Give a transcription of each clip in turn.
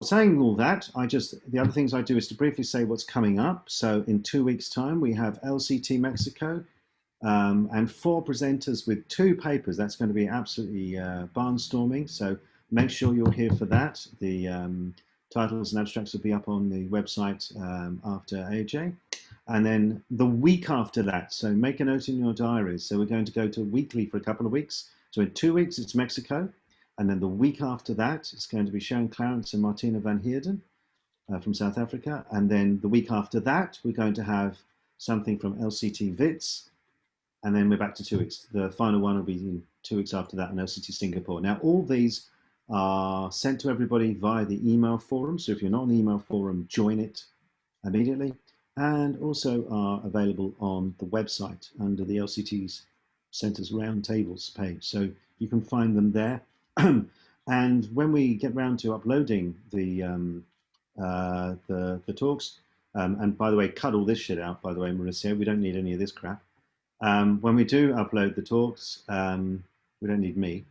saying all that, the other things I do is to briefly say what's coming up. So in 2 weeks' time, we have LCT Mexico, and 4 presenters with 2 papers. That's going to be absolutely barnstorming. So make sure you're here for that. The titles and abstracts will be up on the website after AJ. And then the week after that, so make a note in your diaries. So we're going to go to weekly for a couple of weeks. So in 2 weeks, it's Mexico. And then the week after that, it's going to be Sharon Clarence and Martina van Heerden from South Africa. And then the week after that, we're going to have something from LCT Wits. And then we're back to 2 weeks. The final one will be in 2 weeks after that in LCT Singapore. Now, all these are sent to everybody via the email forum. So if you're not on the email forum, join it immediately. And also are available on the website under the LCT's Center's Roundtables page. So you can find them there. And when we get round to uploading the talks, and by the way, cut all this shit out, by the way, Marissa, we don't need any of this crap. When we do upload the talks, we don't need me.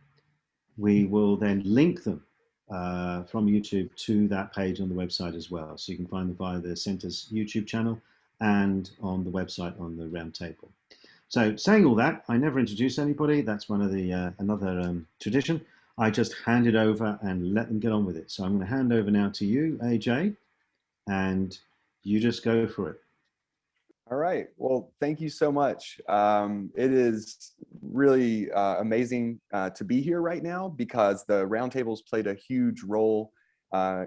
We will then link them from YouTube to that page on the website as well. So you can find them via the Center's YouTube channel and on the website on the Roundtable. So saying all that, I never introduce anybody. That's one of the another tradition. I just hand it over and let them get on with it. So I'm going to hand over now to you, AJ, and you just go for it. All right. Well, thank you so much. It is really amazing to be here right now because the roundtables played a huge role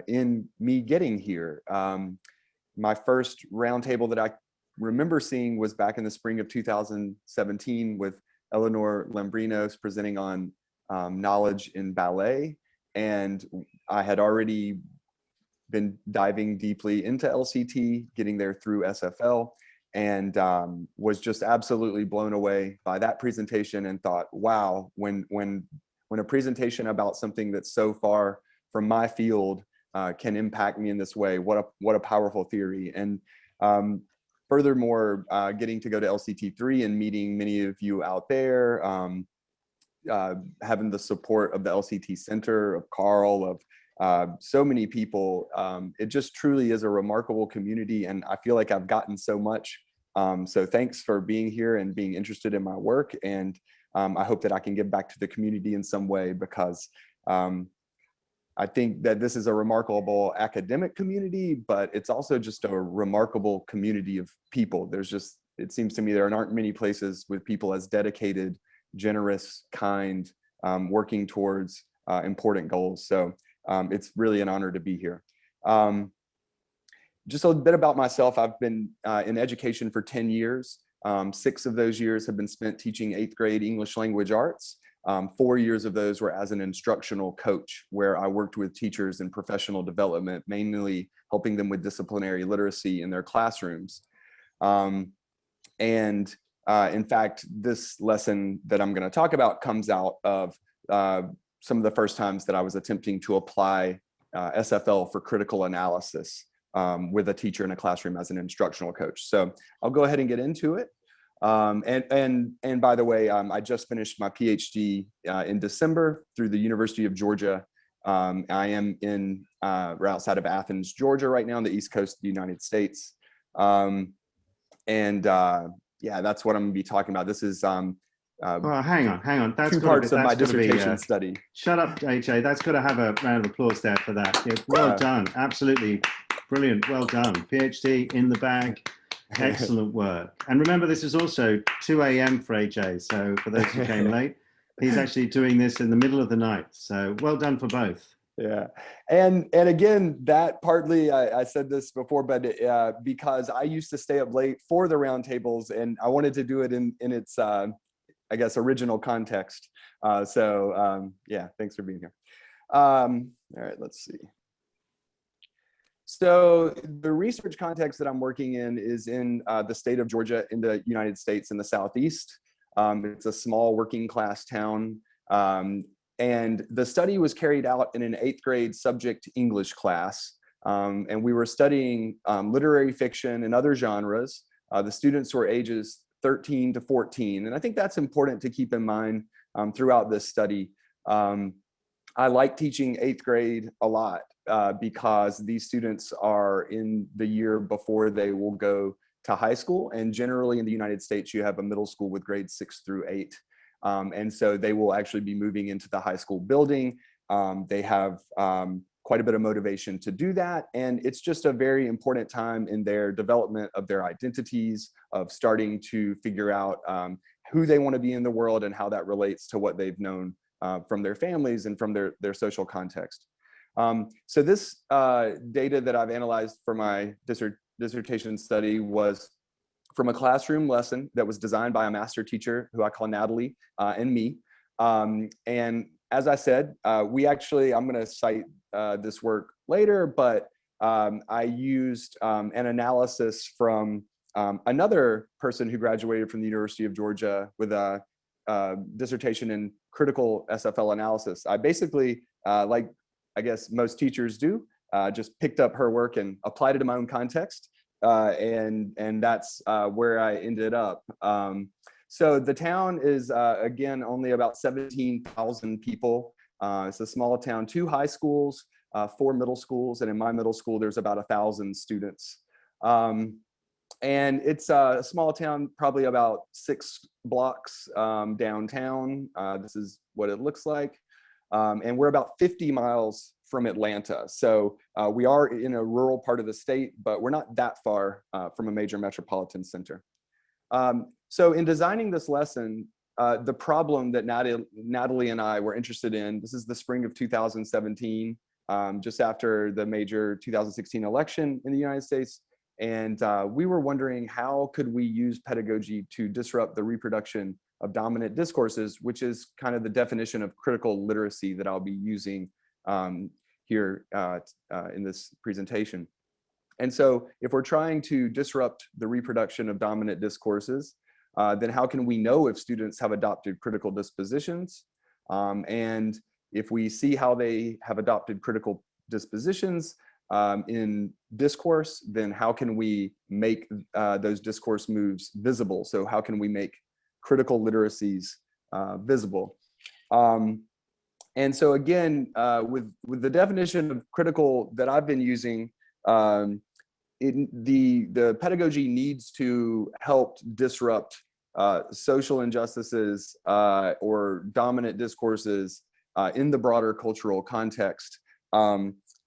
in me getting here. My first roundtable that I remember seeing was back in the spring of 2017 with Eleanor Lambrinos presenting on knowledge in ballet. And I had already been diving deeply into LCT, getting there through SFL, and was just absolutely blown away by that presentation and thought, wow, when a presentation about something that's so far from my field can impact me in this way, what a powerful theory. And furthermore, getting to go to LCT3 and meeting many of you out there, having the support of the LCT Center, of Carl, of so many people. It just truly is a remarkable community, and I feel like I've gotten so much. So thanks for being here and being interested in my work, and I hope that I can give back to the community in some way, because I think that this is a remarkable academic community, but it's also just a remarkable community of people. There's just, it seems to me there aren't many places with people as dedicated, generous, kind, working towards important goals. So it's really an honor to be here. Just a bit about myself. I've been in education for 10 years. 6 of those years have been spent teaching 8th grade English language arts. 4 years of those were as an instructional coach, where I worked with teachers in professional development, mainly helping them with disciplinary literacy in their classrooms. In fact, this lesson that I'm going to talk about comes out of some of the first times that I was attempting to apply SFL for critical analysis with a teacher in a classroom as an instructional coach. So I'll go ahead and get into it. And by the way, I just finished my PhD in December through the University of Georgia. I am in right outside of Athens, Georgia right now on the East Coast of the United States. Yeah, that's what I'm gonna be talking about. This is hang on. That's 2 parts of my dissertation study. Shut up, AJ. That's got to have a round of applause there for that. Yeah, well done. Absolutely brilliant. Well done. PhD in the bag. Excellent work. And remember, this is also 2 a.m. for AJ. So for those who came late, he's actually doing this in the middle of the night. So well done for both. Yeah. And again, that partly, I said this before, but because I used to stay up late for the roundtables and I wanted to do it in its, I guess, original context. Yeah, thanks for being here. All right, let's see. So the research context that I'm working in is in the state of Georgia in the United States in the Southeast. It's a small working class town. And the study was carried out in an 8th grade subject English class. And we were studying literary fiction and other genres. The students were ages 13 to 14. And I think that's important to keep in mind throughout this study. I like teaching 8th grade a lot because these students are in the year before they will go to high school. And generally in the United States, you have a middle school with grades 6 through 8. And so they will actually be moving into the high school building. They have quite a bit of motivation to do that. And it's just a very important time in their development of their identities, of starting to figure out who they want to be in the world and how that relates to what they've known from their families and from their social context. So this data that I've analyzed for my dissertation study was from a classroom lesson that was designed by a master teacher who I call Natalie and me. And as I said, I'm going to cite this work later, but I used an analysis from another person who graduated from the University of Georgia with a dissertation in critical SFL analysis. I basically, like I guess most teachers do, just picked up her work and applied it to my own context. And that's where I ended up. So the town is, again, only about 17,000 people. It's a small town, 2 high schools, 4 middle schools, and in my middle school, there's about 1,000 students. And it's a small town, probably about 6 blocks downtown. This is what it looks like. And we're about 50 miles from Atlanta. So we are in a rural part of the state, but we're not that far from a major metropolitan center. So in designing this lesson, the problem that Natalie and I were interested in, this is the spring of 2017, just after the major 2016 election in the United States. And we were wondering, how could we use pedagogy to disrupt the reproduction of dominant discourses, which is kind of the definition of critical literacy that I'll be using here in this presentation. And so if we're trying to disrupt the reproduction of dominant discourses, then how can we know if students have adopted critical dispositions? And if we see how they have adopted critical dispositions in discourse, then how can we make those discourse moves visible? So how can we make critical literacies visible? And so again, with the definition of critical that I've been using, the pedagogy needs to help disrupt social injustices or dominant discourses in the broader cultural context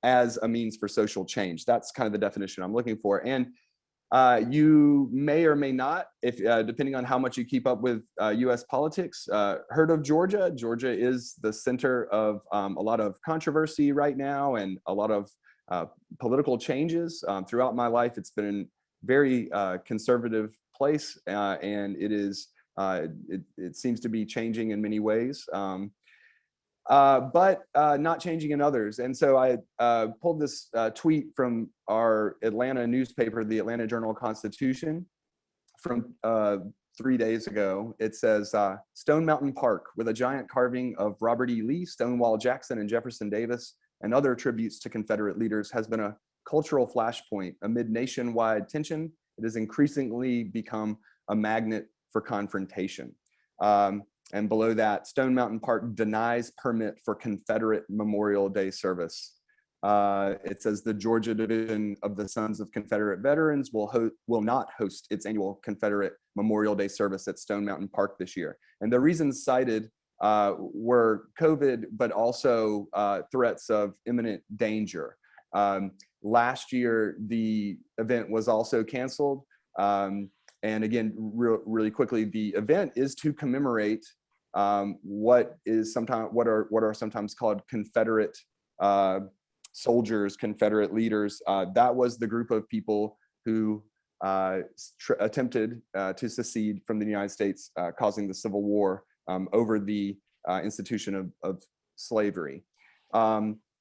as a means for social change. That's kind of the definition I'm looking for. And you may or may not, if depending on how much you keep up with US politics, heard of Georgia. Georgia is the center of a lot of controversy right now and a lot of political changes. Throughout my life, it's been a very conservative place, and it is it seems to be changing in many ways, but not changing in others. And so I pulled this tweet from our Atlanta newspaper, the Atlanta Journal-Constitution, from 3 days ago. It says, Stone Mountain Park, with a giant carving of Robert E. Lee, Stonewall Jackson, and Jefferson Davis, and other tributes to Confederate leaders, has been a cultural flashpoint. Amid nationwide tension, it has increasingly become a magnet for confrontation. And below that, Stone Mountain Park denies permit for Confederate Memorial Day service. It says the Georgia Division of the Sons of Confederate Veterans will not host its annual Confederate Memorial Day service at Stone Mountain Park this year. And the reasons cited were COVID, but also threats of imminent danger. Last year, the event was also canceled. And again, really quickly, the event is to commemorate what are sometimes called Confederate soldiers, Confederate leaders. That was the group of people who attempted to secede from the United States, causing the Civil War over the institution of slavery.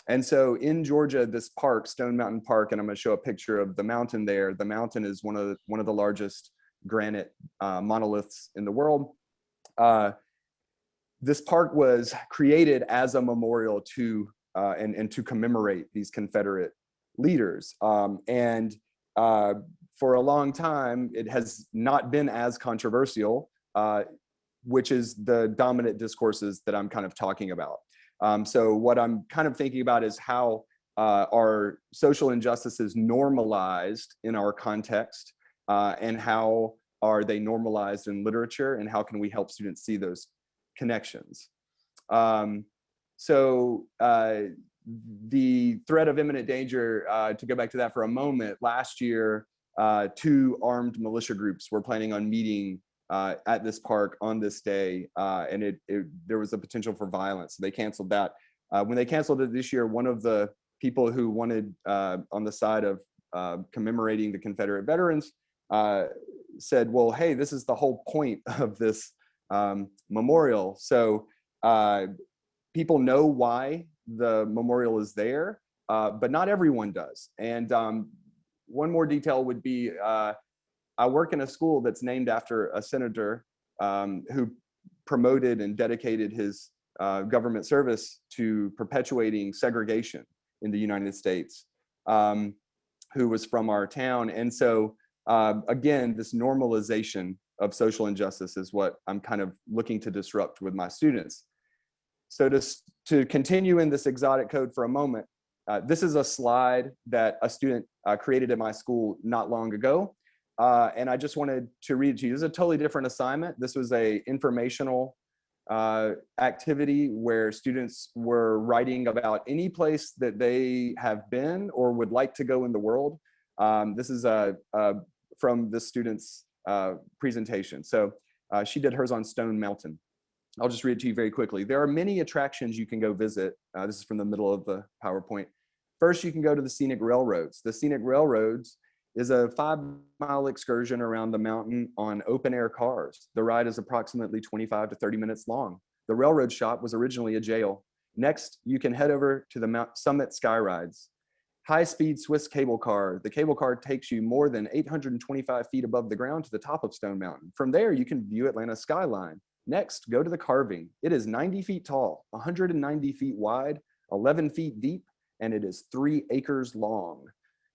And so in Georgia, this park, Stone Mountain Park, and I'm going to show a picture of the mountain there. The mountain is one of the largest granite monoliths in the world. This park was created as a memorial to and to commemorate these Confederate leaders. And for a long time, it has not been as controversial, which is the dominant discourses that I'm kind of talking about. So what I'm kind of thinking about is how are social injustices normalized in our context, and how are they normalized in literature, and how can we help students see those connections? The threat of imminent danger, to go back to that for a moment, last year, 2 armed militia groups were planning on meeting at this park on this day, and there was a potential for violence. They canceled that. When they canceled it this year, one of the people who wanted on the side of commemorating the Confederate veterans said, well, hey, this is the whole point of this memorial. So people know why the memorial is there, but not everyone does. And one more detail would be, I work in a school that's named after a senator who promoted and dedicated his government service to perpetuating segregation in the United States, who was from our town. And so again, this normalization of social injustice is what I'm kind of looking to disrupt with my students. So to continue in this exotic code for a moment, this is a slide that a student created at my school not long ago. And I just wanted to read it to you. This is a totally different assignment. This was a informational activity where students were writing about any place that they have been or would like to go in the world. This is from the student's presentation. So she did hers on Stone Mountain. I'll just read it to you very quickly. There are many attractions you can go visit. This is from the middle of the PowerPoint. First, you can go to the scenic railroads. The scenic railroads is a 5-mile excursion around the mountain on open air cars. The ride is approximately 25 to 30 minutes long. The railroad shop was originally a jail. Next, you can head over to the Mount Summit Sky Rides. High-speed Swiss cable car. The cable car takes you more than 825 feet above the ground to the top of Stone Mountain. From there, you can view Atlanta's skyline. Next, go to the carving. It is 90 feet tall, 190 feet wide, 11 feet deep, and it is 3 acres long.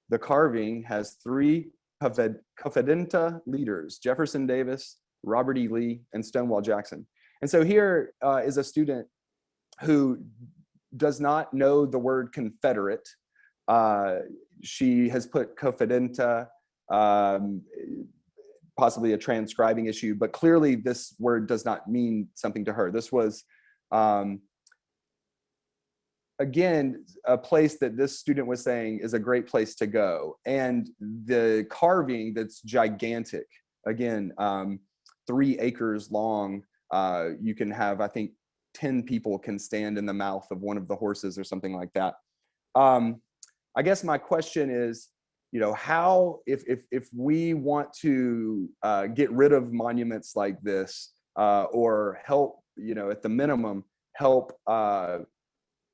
The carving has 3 Confedenta leaders, Jefferson Davis, Robert E. Lee, and Stonewall Jackson. And so here is a student who does not know the word Confederate. She has put Confedenta, possibly a transcribing issue, but clearly this word does not mean something to her. This was, again, a place that this student was saying is a great place to go. And the carving that's gigantic, again, 3 acres long, you can have, I think, 10 people can stand in the mouth of one of the horses or something like that. I guess my question is, you know, how, if we want to get rid of monuments like this, or help, you know, at the minimum, help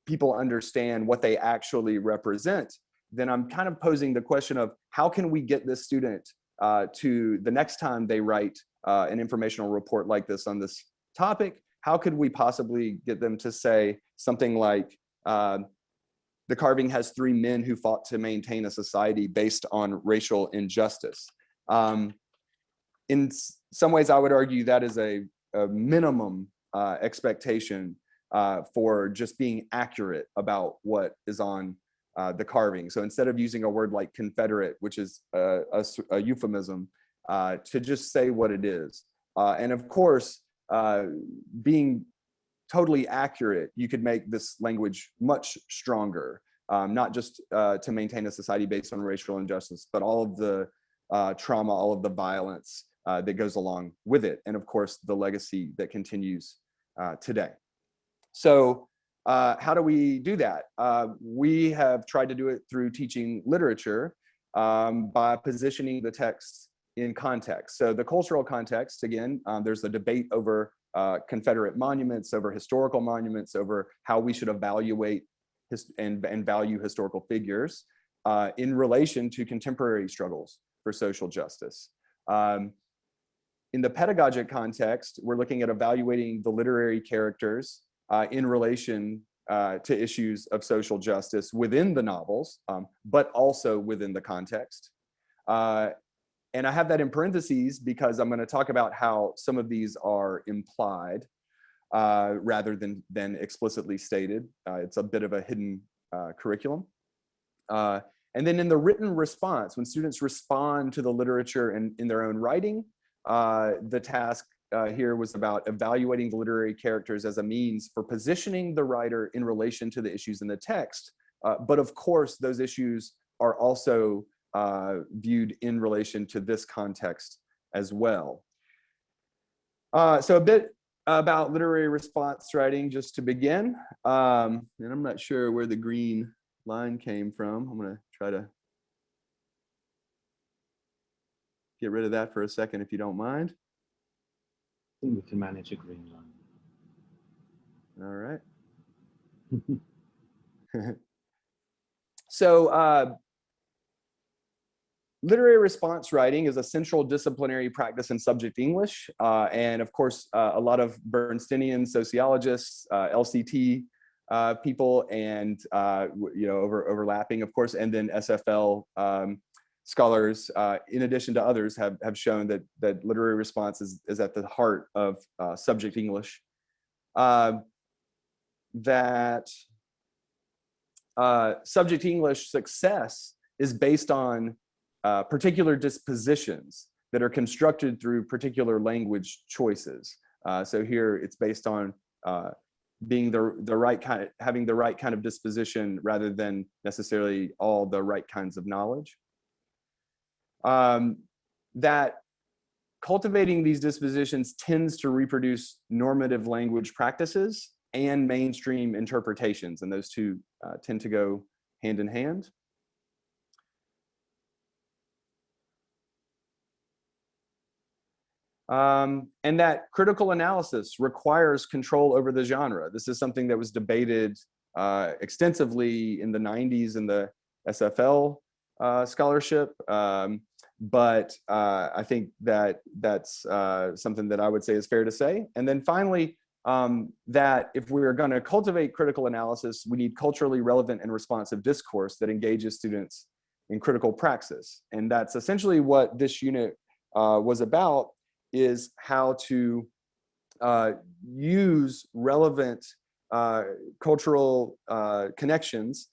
people understand what they actually represent, then I'm kind of posing the question of how can we get this student to the next time they write an informational report like this on this topic, how could we possibly get them to say something like, the carving has 3 men who fought to maintain a society based on racial injustice. In some ways, I would argue that is a minimum expectation for just being accurate about what is on the carving. So instead of using a word like Confederate, which is a euphemism, to just say what it is. And of course, being totally accurate, you could make this language much stronger, not just to maintain a society based on racial injustice, but all of the trauma, all of the violence that goes along with it. And of course, the legacy that continues today. So how do we do that? We have tried to do it through teaching literature by positioning the text in context. So the cultural context, again, there's a debate over Confederate monuments, over historical monuments, over how we should evaluate and value historical figures in relation to contemporary struggles for social justice. In the pedagogic context, we're looking at evaluating the literary characters in relation to issues of social justice within the novels, but also within the context. And I have that in parentheses because I'm going to talk about how some of these are implied. rather than explicitly stated. It's a bit of a hidden curriculum. And then in the written response, when students respond to the literature in their own writing, the task here was about evaluating the literary characters as a means for positioning the writer in relation to the issues in the text. But of course, those issues are also viewed in relation to this context as well. So a bit about literary response writing just to begin. And I'm not sure where the green line came from. I'm going to try to get rid of that for a second if you don't mind. I think we can manage a green line. All right. So literary response writing is a central disciplinary practice in subject English. And of course, a lot of Bernsteinian sociologists, LCT people, and overlapping, of course, and then SFL scholars, in addition to others, have shown that literary response is at the heart of subject English. That subject English success is based on particular dispositions that are constructed through particular language choices. So here it's based on being the right kind of, having the right kind of disposition rather than necessarily all the right kinds of knowledge. That cultivating these dispositions tends to reproduce normative language practices and mainstream interpretations, and those two tend to go hand in hand. And that critical analysis requires control over the genre. This is something that was debated extensively in the 90s in the SFL scholarship. But I think that that's something that I would say is fair to say. And then finally, that if we're going to cultivate critical analysis, we need culturally relevant and responsive discourse that engages students in critical praxis. And that's essentially what this unit was about, is how to use relevant cultural connections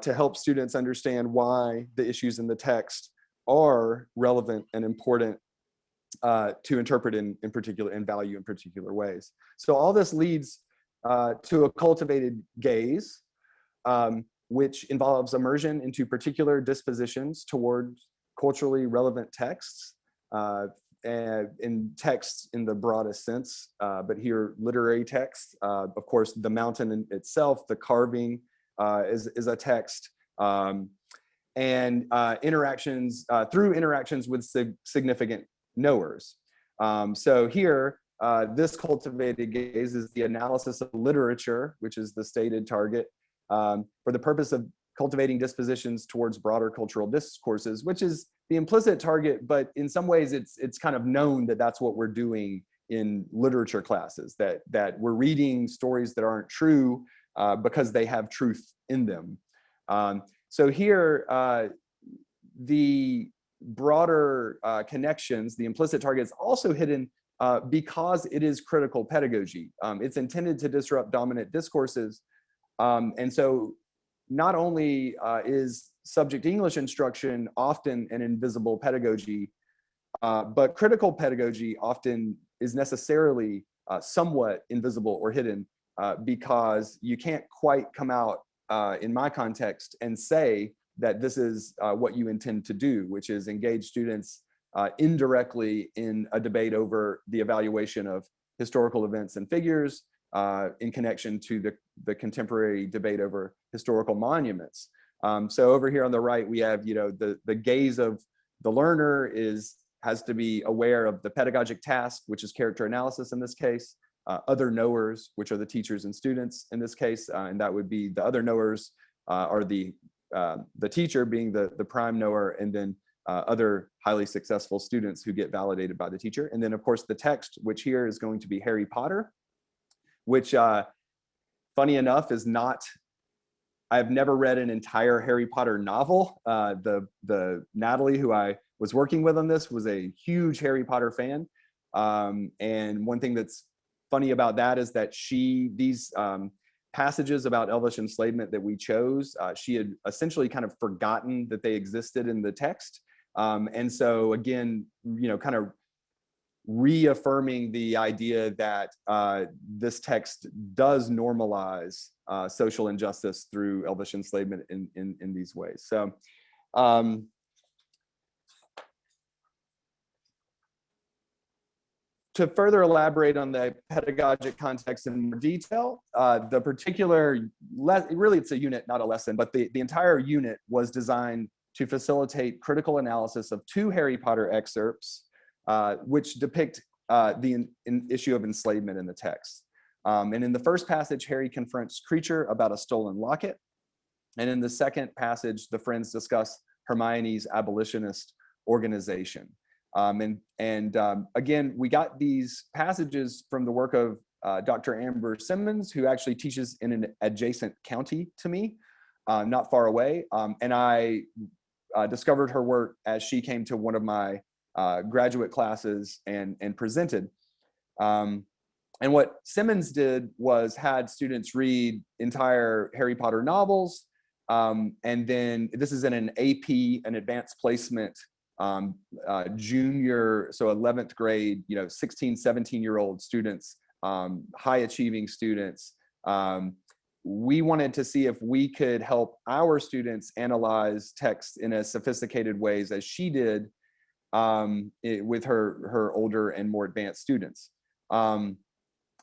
to help students understand why the issues in the text are relevant and important to interpret in particular and value in particular ways. So all this leads to a cultivated gaze, which involves immersion into particular dispositions towards culturally relevant texts, in texts in the broadest sense, but here literary texts. Of course, the mountain in itself, the carving is a text, and interactions through interactions with significant knowers. So here, this cultivated gaze is the analysis of literature, which is the stated target, for the purpose of cultivating dispositions towards broader cultural discourses, which is the implicit target, but in some ways it's kind of known that that's what we're doing in literature classes, that we're reading stories that aren't true because they have truth in them. So here, the broader connections, the implicit target is also hidden because it is critical pedagogy. It's intended to disrupt dominant discourses. And so not only is subject English instruction often an invisible pedagogy, but critical pedagogy often is necessarily somewhat invisible or hidden because you can't quite come out in my context and say that this is what you intend to do, which is engage students indirectly in a debate over the evaluation of historical events and figures in connection to the contemporary debate over historical monuments. So over here on the right, we have, the gaze of the learner has to be aware of the pedagogic task, which is character analysis in this case, other knowers, which are the teachers and students in this case, and that would be the other knowers are the teacher being the prime knower, and then other highly successful students who get validated by the teacher. And then of course the text, which here is going to be Harry Potter, which funny enough is not, I've never read an entire Harry Potter novel. The Natalie, who I was working with on this, was a huge Harry Potter fan. And one thing that's funny about that is that these passages about elvish enslavement that we chose, she had essentially kind of forgotten that they existed in the text. And so again, kind of reaffirming the idea that this text does normalize social injustice through elvish enslavement in these ways. So to further elaborate on the pedagogic context in more detail, the particular, really it's a unit, not a lesson, but the entire unit was designed to facilitate critical analysis of 2 Harry Potter excerpts, which depict the issue of enslavement in the text. And in the first passage, Harry confronts Creature about a stolen locket. And in the second passage, the friends discuss Hermione's abolitionist organization. Again, we got these passages from the work of Dr. Amber Simmons, who actually teaches in an adjacent county to me, not far away. And I discovered her work as she came to one of my graduate classes and presented. And what Simmons did was had students read entire Harry Potter novels. And then this is in an AP, an advanced placement junior, so 11th grade, 16, 17-year-old students, high achieving students. We wanted to see if we could help our students analyze text in as sophisticated ways as she did with her older and more advanced students.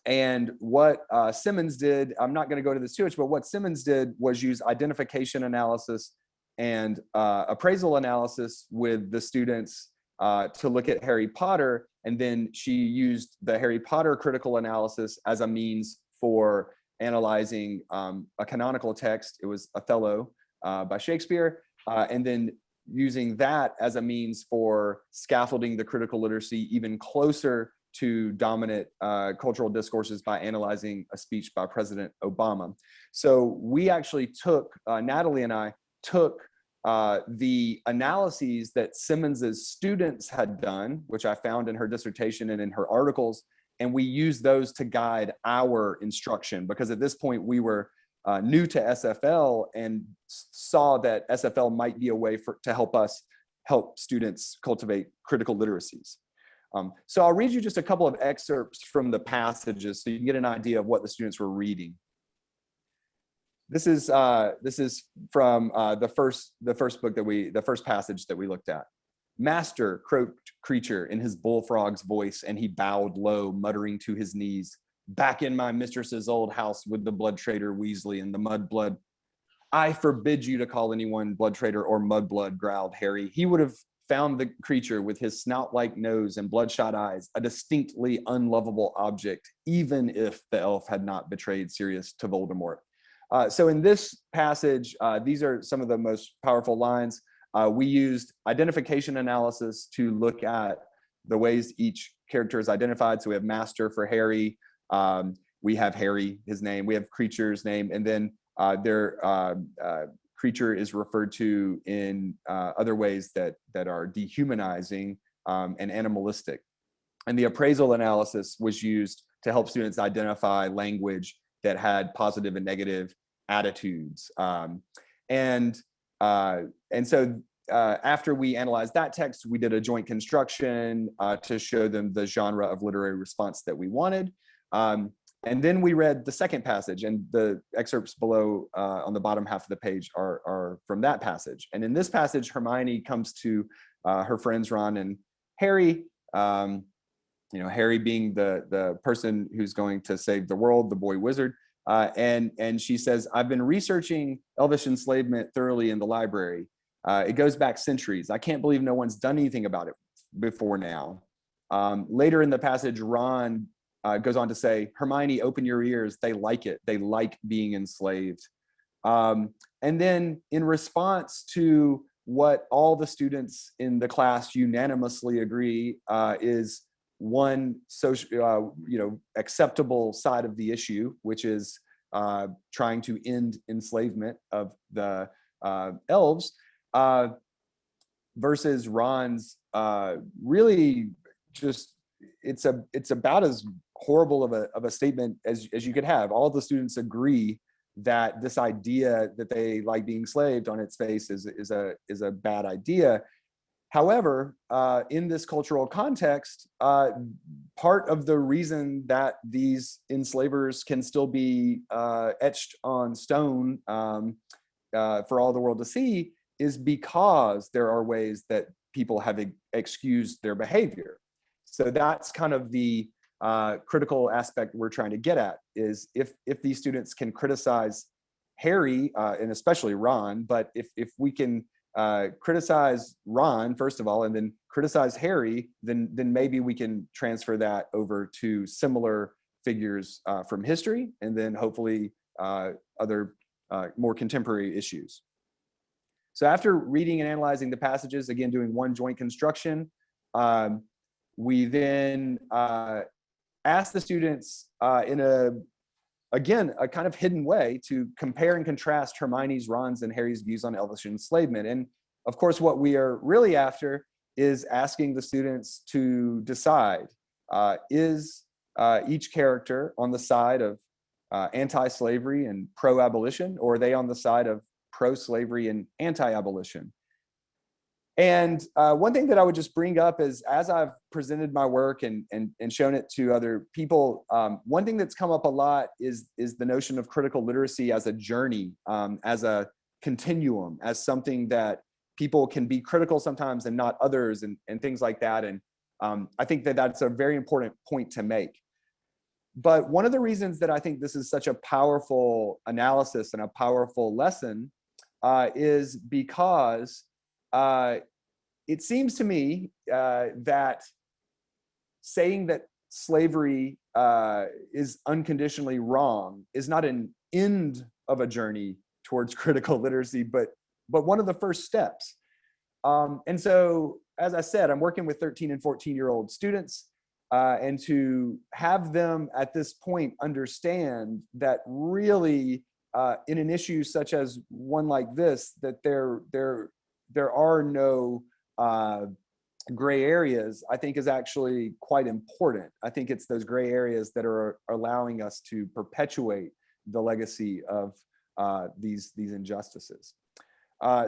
And what Simmons did, I'm not going to go to this too much, but what Simmons did was use identification analysis and appraisal analysis with the students to look at Harry Potter. And then she used the Harry Potter critical analysis as a means for analyzing a canonical text. It was Othello by Shakespeare. And then using that as a means for scaffolding the critical literacy even closer to dominant cultural discourses by analyzing a speech by President Obama. So we actually took, Natalie and I took the analyses that Simmons's students had done, which I found in her dissertation and in her articles, and we used those to guide our instruction, because at this point we were new to SFL and saw that SFL might be a way to help students cultivate critical literacies. So I'll read you just a couple of excerpts from the passages so you can get an idea of what the students were reading. This is from the first passage that we looked at. Master, croaked Creature in his bullfrog's voice, and he bowed low, muttering to his knees, back in my mistress's old house with the blood traitor Weasley and the mudblood. I forbid you to call anyone blood traitor or mudblood, growled Harry. He would have found the creature with his snout-like nose and bloodshot eyes a distinctly unlovable object, even if the elf had not betrayed Sirius to Voldemort. So in this passage, these are some of the most powerful lines. We used identification analysis to look at the ways each character is identified. So we have Master for Harry. We have Harry, his name. We have Creature's name. And then their Creature is referred to in other ways that are dehumanizing and animalistic. And the appraisal analysis was used to help students identify language that had positive and negative attitudes. And so after we analyzed that text, we did a joint construction to show them the genre of literary response that we wanted. And then we read the second passage, and the excerpts below on the bottom half of the page are from that passage. And in this passage, Hermione comes to her friends Ron and Harry, Harry being the person who's going to save the world, the boy wizard. And she says, I've been researching elvish enslavement thoroughly in the library. It goes back centuries. I can't believe no one's done anything about it before now. Later in the passage, Ron goes on to say, Hermione, open your ears. They like it. They like being enslaved. And then in response to what all the students in the class unanimously agree is one social, acceptable side of the issue, which is trying to end enslavement of the elves, versus Ron's really just, it's about as horrible of a statement as you could have. All the students agree that this idea that they like being enslaved on its face is a bad idea. However, in this cultural context, part of the reason that these enslavers can still be etched on stone for all the world to see is because there are ways that people have excused their behavior. So that's kind of the critical aspect we're trying to get at, is if these students can criticize Harry, and especially Ron, but if we can criticize Ron first of all, and then criticize Harry, then maybe we can transfer that over to similar figures from history, and then hopefully other more contemporary issues. So after reading and analyzing the passages, again doing one joint construction, we then asked the students in a kind of hidden way to compare and contrast Hermione's, Ron's, and Harry's views on elvish enslavement. And of course, what we are really after is asking the students to decide, is each character on the side of anti-slavery and pro-abolition, or are they on the side of pro-slavery and anti-abolition? And one thing that I would just bring up is, as I've presented my work and shown it to other people, one thing that's come up a lot is the notion of critical literacy as a journey, as a continuum, as something that people can be critical sometimes and not others, and things like that. And I think that that's a very important point to make. But one of the reasons that I think this is such a powerful analysis and a powerful lesson is because it seems to me that saying that slavery is unconditionally wrong is not an end of a journey towards critical literacy, but one of the first steps. And so, as I said, I'm working with 13 and 14-year-old students, and to have them at this point understand that really in an issue such as one like this, that there are no gray areas, I think is actually quite important. I think it's those gray areas that are allowing us to perpetuate the legacy of these injustices.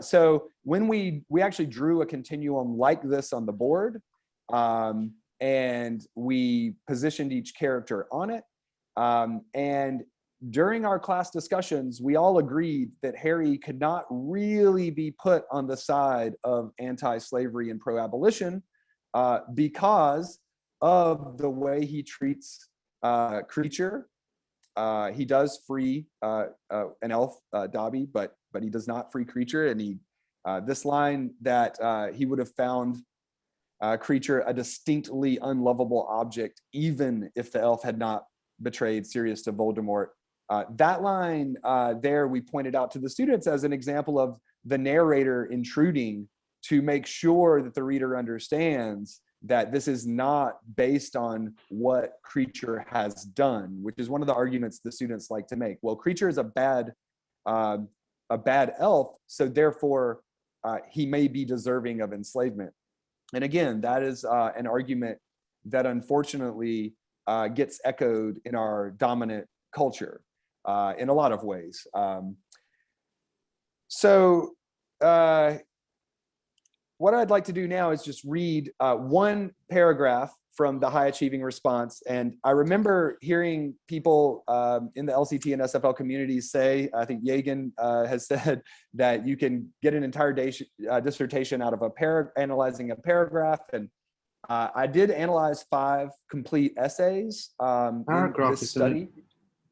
So when we actually drew a continuum like this on the board, and we positioned each character on it, and during our class discussions, we all agreed that Harry could not really be put on the side of anti-slavery and pro-abolition because of the way he treats Creature. He does free an elf, Dobby, but he does not free Creature. And he this line that he would have found Creature a distinctly unlovable object, even if the elf had not betrayed Sirius to Voldemort. That line there we pointed out to the students as an example of the narrator intruding to make sure that the reader understands that this is not based on what Creature has done, which is one of the arguments the students like to make. Well, Creature is a bad elf, so therefore he may be deserving of enslavement. And again, that is an argument that unfortunately gets echoed in our dominant culture in a lot of ways. So what I'd like to do now is just read one paragraph from the high achieving response. And I remember hearing people in the LCT and SFL communities say, I think Yagan has said that you can get an entire dissertation out of analyzing a paragraph. And I did analyze 5 complete essays in this study.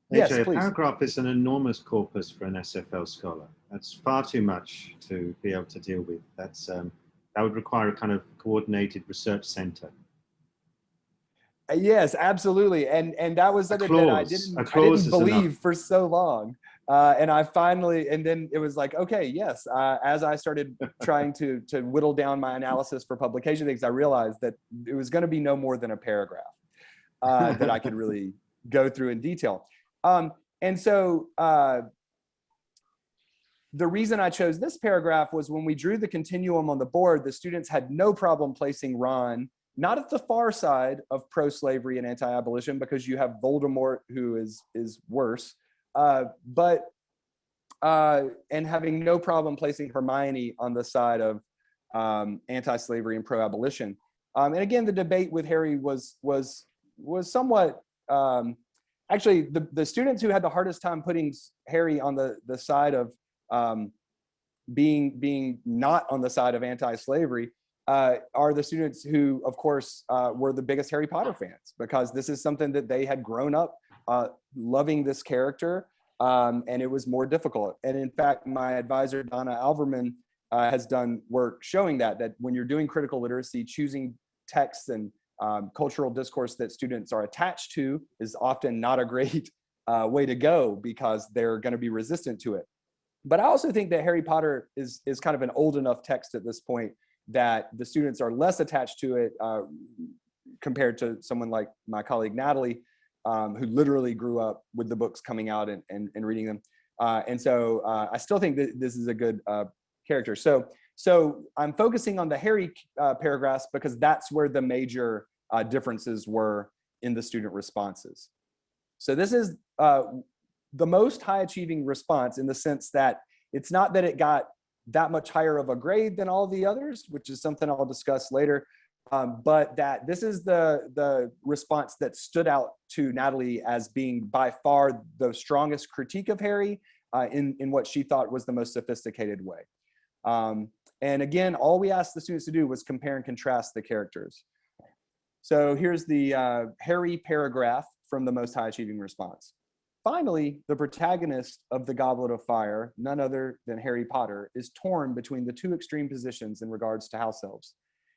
Yes, AJ, please. A paragraph is an enormous corpus for an SFL scholar. That's far too much to be able to deal with. That's that would require a kind of coordinated research center. Yes, absolutely, and that was something that I didn't believe for so long, and I finally, and then it was like, okay, yes. As I started trying to whittle down my analysis for publication things, I realized that it was going to be no more than a paragraph that I could really go through in detail. And so the reason I chose this paragraph was when we drew the continuum on the board, the students had no problem placing Ron not at the far side of pro-slavery and anti-abolition, because you have Voldemort, who is worse, and having no problem placing Hermione on the side of anti-slavery and pro-abolition. And again, the debate with Harry was somewhat, actually, the students who had the hardest time putting Harry on the side of being not on the side of anti-slavery are the students who, of course, were the biggest Harry Potter fans, because this is something that they had grown up loving this character, and it was more difficult. And in fact, my advisor, Donna Alverman, has done work showing that when you're doing critical literacy, choosing texts and cultural discourse that students are attached to is often not a great way to go, because they're going to be resistant to it. But I also think that Harry Potter is kind of an old enough text at this point that the students are less attached to it compared to someone like my colleague Natalie, who literally grew up with the books coming out and reading them. And so I still think that this is a good character. So I'm focusing on the Harry paragraphs because that's where the major differences were in the student responses. So this is the most high achieving response, in the sense that it's not that it got that much higher of a grade than all the others, which is something I'll discuss later, but that this is the response that stood out to Natalie as being by far the strongest critique of Harry in what she thought was the most sophisticated way. And again, all we asked the students to do was compare and contrast the characters. So here's the Harry paragraph from the most high achieving response. Finally, the protagonist of the Goblet of Fire, none other than Harry Potter, is torn between the two extreme positions in regards to house elves.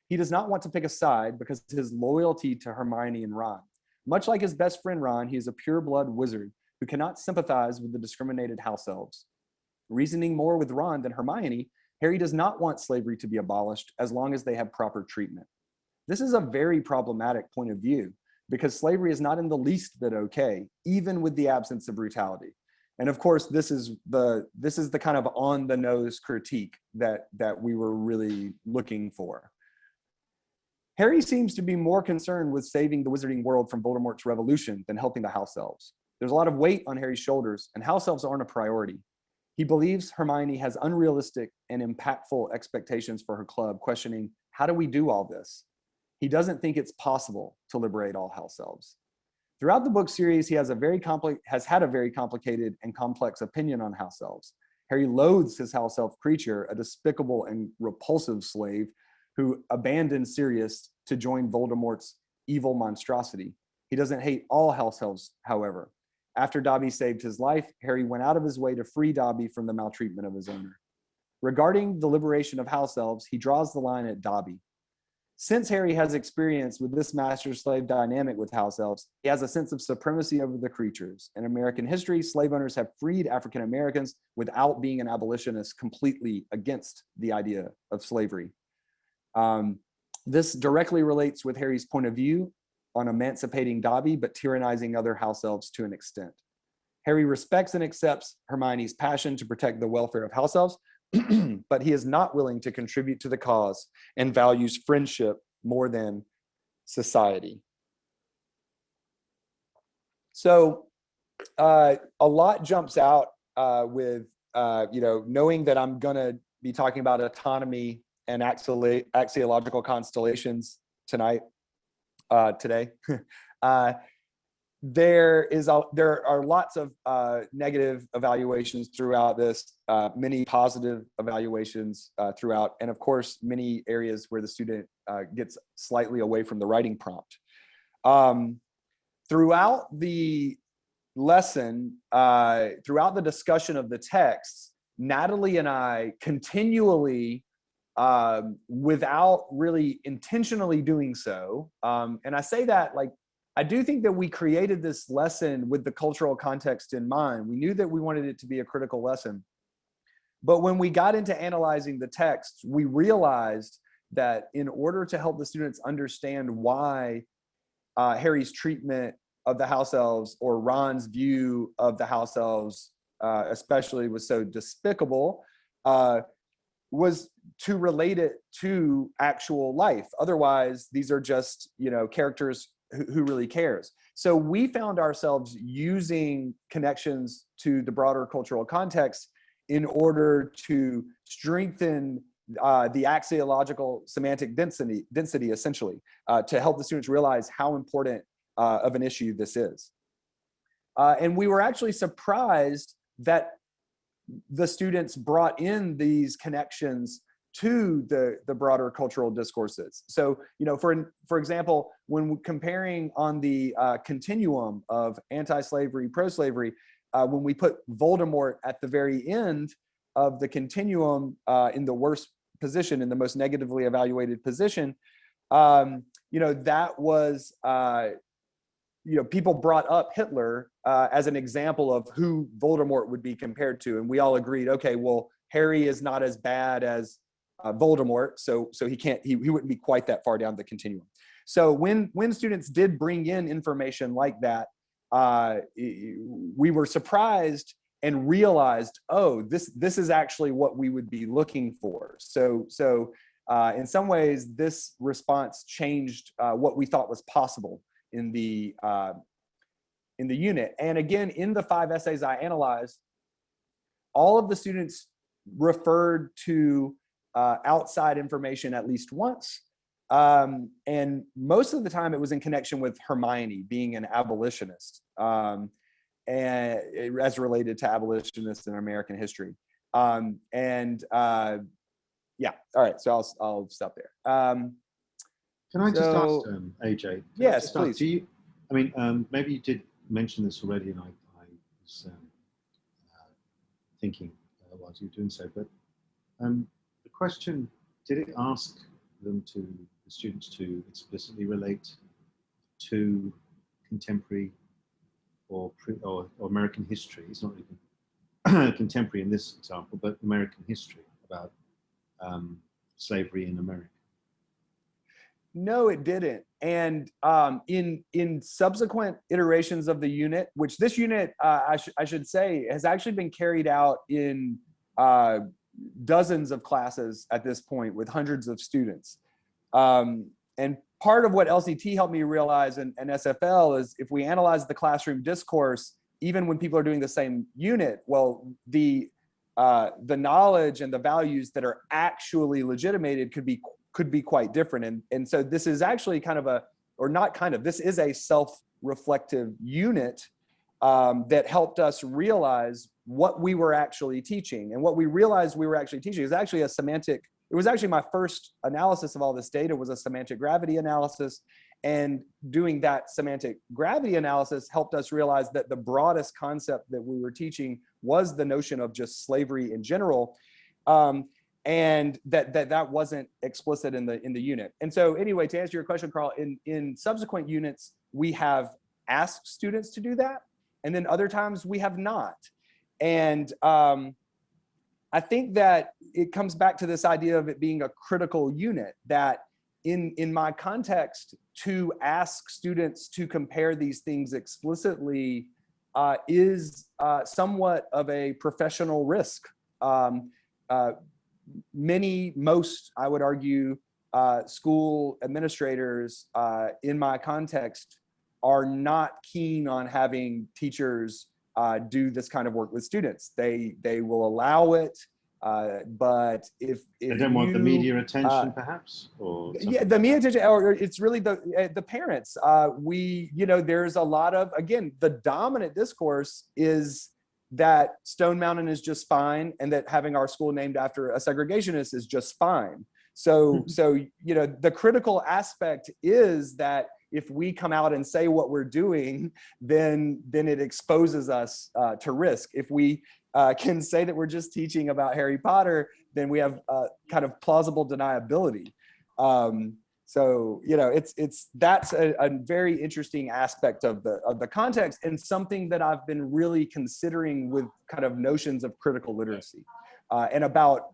He does not want to pick a side because of his loyalty to Hermione and Ron. Much like his best friend Ron, he is a pure-blood wizard who cannot sympathize with the discriminated house elves. Reasoning more with Ron than Hermione, Harry does not want slavery to be abolished as long as they have proper treatment. This is a very problematic point of view, because slavery is not in the least bit okay, even with the absence of brutality. And of course, this is the kind of on the nose critique that we were really looking for. Harry seems to be more concerned with saving the wizarding world from Voldemort's revolution than helping the house elves. There's a lot of weight on Harry's shoulders, and house elves aren't a priority. He believes Hermione has unrealistic and impactful expectations for her club, questioning, how do we do all this? He doesn't think it's possible to liberate all house elves. Throughout the book series, he has had a very complicated and complex opinion on house elves. Harry loathes his house elf creature, a despicable and repulsive slave who abandoned Sirius to join Voldemort's evil monstrosity. He doesn't hate all house elves, however. After Dobby saved his life, Harry went out of his way to free Dobby from the maltreatment of his owner. Regarding the liberation of house elves, he draws the line at Dobby. Since Harry has experience with this master-slave dynamic with house elves, he has a sense of supremacy over the creatures. In American history, slave owners have freed African Americans without being an abolitionist completely against the idea of slavery. This directly relates with Harry's point of view on emancipating Dobby, but tyrannizing other house elves to an extent. Harry respects and accepts Hermione's passion to protect the welfare of house elves, but he is not willing to contribute to the cause and values friendship more than society. So a lot jumps out with knowing that I'm going to be talking about autonomy and axiological constellations today. There are lots of negative evaluations throughout this, many positive evaluations throughout, and of course, many areas where the student gets slightly away from the writing prompt. Throughout the lesson, throughout the discussion of the text, Natalie and I continually, without really intentionally doing so, and I say that like, I do think that we created this lesson with the cultural context in mind. We knew that we wanted it to be a critical lesson. But when we got into analyzing the text, we realized that in order to help the students understand why Harry's treatment of the house elves, or Ron's view of the house elves especially, was so despicable, was to relate it to actual life. Otherwise, these are just, characters who really cares. So we found ourselves using connections to the broader cultural context in order to strengthen the axiological semantic density essentially, to help the students realize how important of an issue this is. And we were actually surprised that the students brought in these connections to the broader cultural discourses. So, for example, when comparing on the continuum of anti-slavery, pro-slavery, when we put Voldemort at the very end of the continuum, in the worst position, in the most negatively evaluated position, that was, people brought up Hitler as an example of who Voldemort would be compared to, and we all agreed, okay, well, Harry is not as bad as Voldemort, so he wouldn't be quite that far down the continuum. So when students did bring in information like that, we were surprised and realized, oh, this is actually what we would be looking for. So in some ways, this response changed what we thought was possible in the unit. And again, in the 5 essays I analyzed, all of the students referred to outside information at least once. And most of the time it was in connection with Hermione being an abolitionist, and as related to abolitionists in American history. Yeah, all right, so I'll stop there. Can I just ask, AJ? Yes, please. Do you, maybe you did mention this already, and I was thinking while you were doing so, but the question, did it ask the students to explicitly relate to contemporary or American history? It's not even contemporary in this example, but American history about slavery in America. No, it didn't. And in subsequent iterations of the unit, which this unit, I should say, has actually been carried out in dozens of classes at this point with hundreds of students. And part of what LCT helped me realize and SFL is if we analyze the classroom discourse, even when people are doing the same unit, well, the knowledge and the values that are actually legitimated could be quite different. And so this is actually this is a self-reflective unit that helped us realize what we were actually teaching. And what we realized we were actually teaching is actually it was actually my first analysis of all this data was a semantic gravity analysis. And doing that semantic gravity analysis helped us realize that the broadest concept that we were teaching was the notion of just slavery in general. And that wasn't explicit in the unit. And so anyway, to answer your question, Carl, in subsequent units, we have asked students to do that. And then other times we have not. And I think that it comes back to this idea of it being a critical unit, that in my context, to ask students to compare these things explicitly is somewhat of a professional risk. Most, I would argue, school administrators in my context are not keen on having teachers do this kind of work with students. They will allow it, but if they don't want the media attention, perhaps, or something. Yeah, the media attention, or it's really the parents. There's a lot of, again, the dominant discourse is that Stone Mountain is just fine, and that having our school named after a segregationist is just fine. So the critical aspect is that if we come out and say what we're doing, then it exposes us to risk. If we can say that we're just teaching about Harry Potter, then we have kind of plausible deniability. That's a very interesting aspect of the context, and something that I've been really considering with kind of notions of critical literacy and about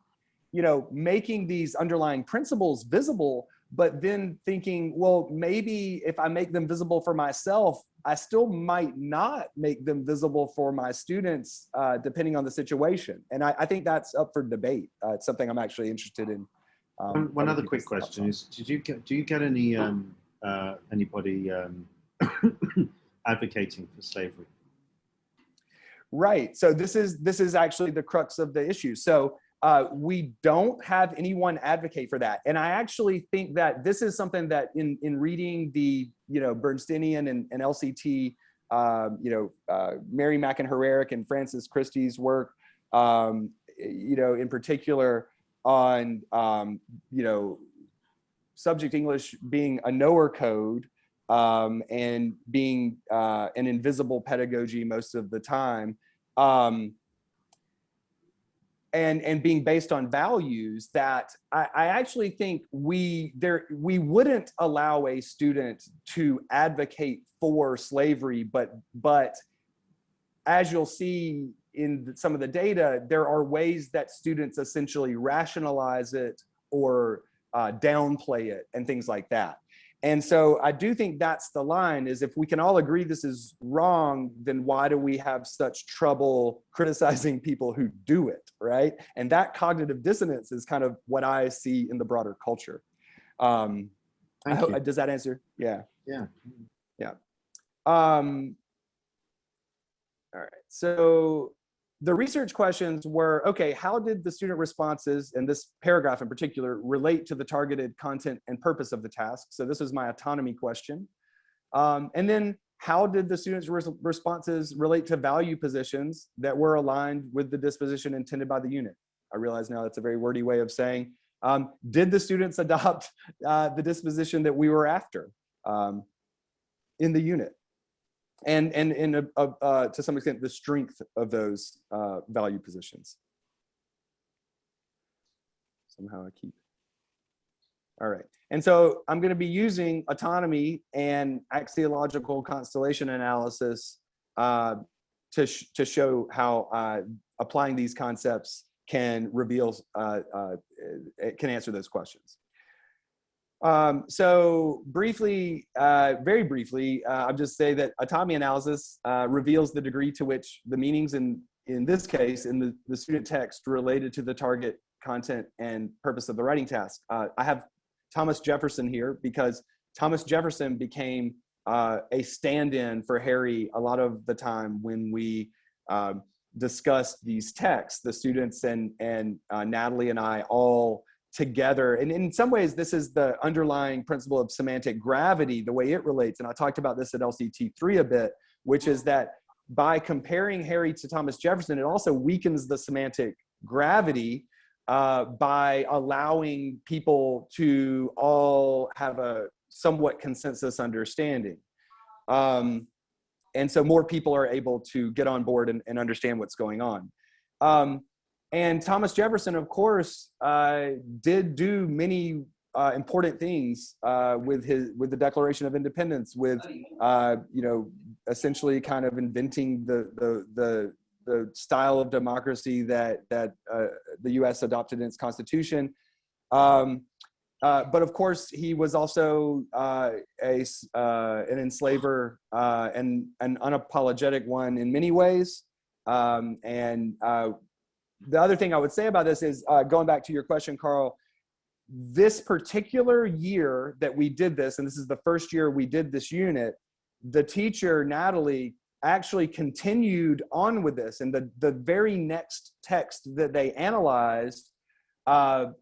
making these underlying principles visible, but then thinking, well, maybe if I make them visible for myself, I still might not make them visible for my students, depending on the situation. And I think that's up for debate. It's something I'm actually interested in. One other quick question is: do you get any anybody advocating for slavery? Right. So this is actually the crux of the issue. So we don't have anyone advocate for that. And I actually think that this is something that in reading the, Bernsteinian and LCT, Mary Mackin-Hererick and Francis Christie's work, in particular on, subject English being a knower code, and being an invisible pedagogy most of the time, and being based on values, that I actually think we wouldn't allow a student to advocate for slavery, but as you'll see in some of the data, there are ways that students essentially rationalize it or downplay it and things like that. And so I do think that's the line, is if we can all agree this is wrong, then why do we have such trouble criticizing people who do it, right? And that cognitive dissonance is kind of what I see in the broader culture. Does that answer? Yeah. Yeah. Yeah. All right. So the research questions were, okay, how did the student responses, and this paragraph in particular, relate to the targeted content and purpose of the task? So this was my autonomy question. And then how did the students' responses relate to value positions that were aligned with the disposition intended by the unit? I realize now that's a very wordy way of saying, did the students adopt the disposition that we were after in the unit? And to some extent, the strength of those value positions. Somehow I keep. All right. And so I'm going to be using autonomy and axiological constellation analysis to show how applying these concepts can reveal, can answer those questions. So briefly, very briefly, I'll just say that autonomy analysis reveals the degree to which the meanings in this case, in the student text, related to the target content and purpose of the writing task. I have Thomas Jefferson here because Thomas Jefferson became a stand-in for Harry a lot of the time when we discussed these texts. The students and Natalie and I all together. And in some ways, this is the underlying principle of semantic gravity, the way it relates. And I talked about this at LCT-3 a bit, which is that by comparing Harry to Thomas Jefferson, it also weakens the semantic gravity by allowing people to all have a somewhat consensus understanding. And so more people are able to get on board and understand what's going on. And Thomas Jefferson, of course, did do many important things with the Declaration of Independence, with essentially kind of inventing the style of democracy that the U.S. adopted in its Constitution. But of course, he was also an enslaver and an unapologetic one in many ways. The other thing I would say about this is, going back to your question, Carl, this particular year that we did this, and this is the first year we did this unit, the teacher, Natalie, actually continued on with this. And the very next text that they analyzed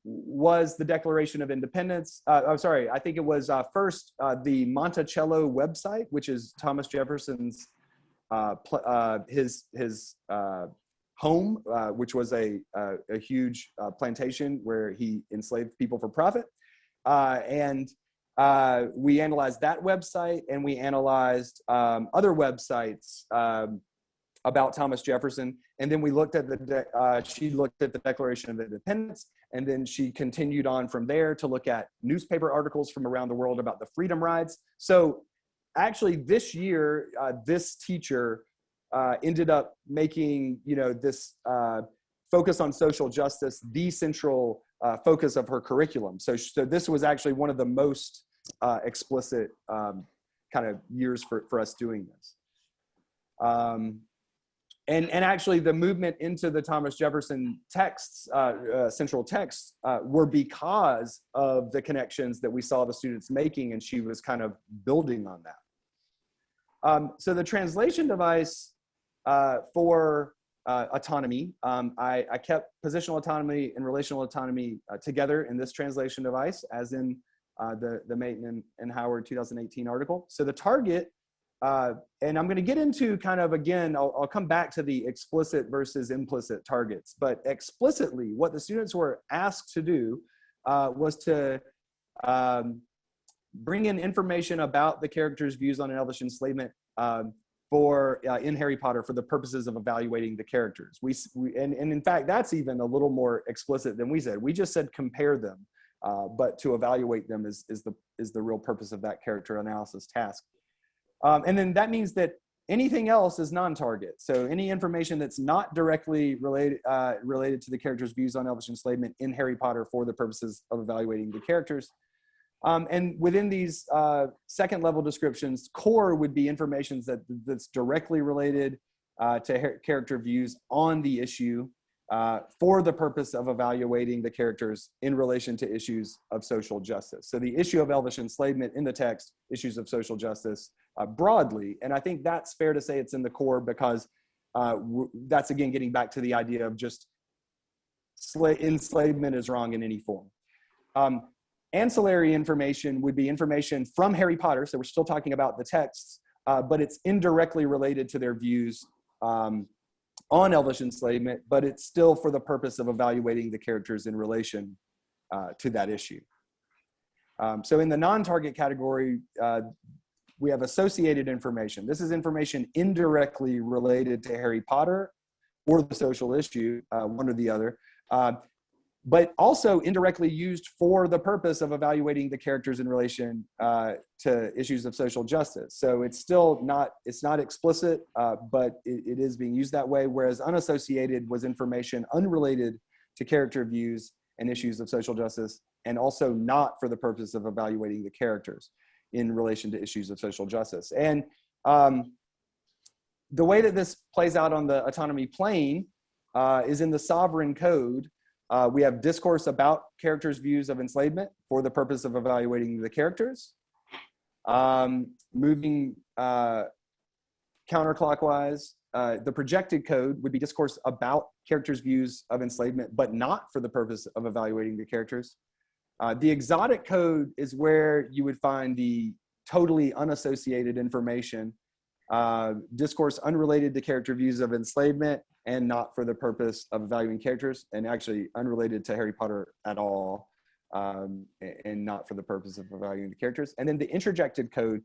was the Declaration of Independence. I'm sorry, I think it was first the Monticello website, which is Thomas Jefferson's, his home, which was a huge plantation where he enslaved people for profit. And we analyzed that website, and we analyzed other websites about Thomas Jefferson. And then we looked at she looked at the Declaration of Independence, and then she continued on from there to look at newspaper articles from around the world about the freedom rides. So actually this year, this teacher ended up making, this focus on social justice the central focus of her curriculum. So this was actually one of the most explicit kind of years for us doing this. And actually the movement into the Thomas Jefferson texts, central texts, were because of the connections that we saw the students making, and she was kind of building on that. So the translation device for autonomy, I kept positional autonomy and relational autonomy together in this translation device, as in the Maton and Howard 2018 article. So the target, and I'm going to get into kind of, again, I'll come back to the explicit versus implicit targets, but explicitly what the students were asked to do was to bring in information about the characters' views on an elvish enslavement in Harry Potter for the purposes of evaluating the characters. And in fact, that's even a little more explicit than we said. We just said compare them, but to evaluate them is the real purpose of that character analysis task. And then that means that anything else is non-target. So any information that's not directly related to the character's views on elvish enslavement in Harry Potter for the purposes of evaluating the characters. And within these second level descriptions, core would be information that's directly related to character views on the issue for the purpose of evaluating the characters in relation to issues of social justice. So the issue of elvish enslavement in the text, issues of social justice broadly. And I think that's fair to say it's in the core, because that's, again, getting back to the idea of just enslavement is wrong in any form. Ancillary information would be information from Harry Potter. So we're still talking about the texts, but it's indirectly related to their views on elvish enslavement, but it's still for the purpose of evaluating the characters in relation to that issue. So in the non-target category, we have associated information. This is information indirectly related to Harry Potter or the social issue, one or the other, but also indirectly used for the purpose of evaluating the characters in relation to issues of social justice. So it's still not, it's not explicit, but it is being used that way, whereas unassociated was information unrelated to character views and issues of social justice, and also not for the purpose of evaluating the characters in relation to issues of social justice. And the way that this plays out on the autonomy plane is in the sovereign code. We have discourse about characters' views of enslavement for the purpose of evaluating the characters. Moving counterclockwise, the projected code would be discourse about characters' views of enslavement, but not for the purpose of evaluating the characters. The exotic code is where you would find the totally unassociated information, discourse unrelated to character views of enslavement and not for the purpose of evaluating characters, and actually unrelated to Harry Potter at all, and not for the purpose of evaluating the characters. And then the interjected code,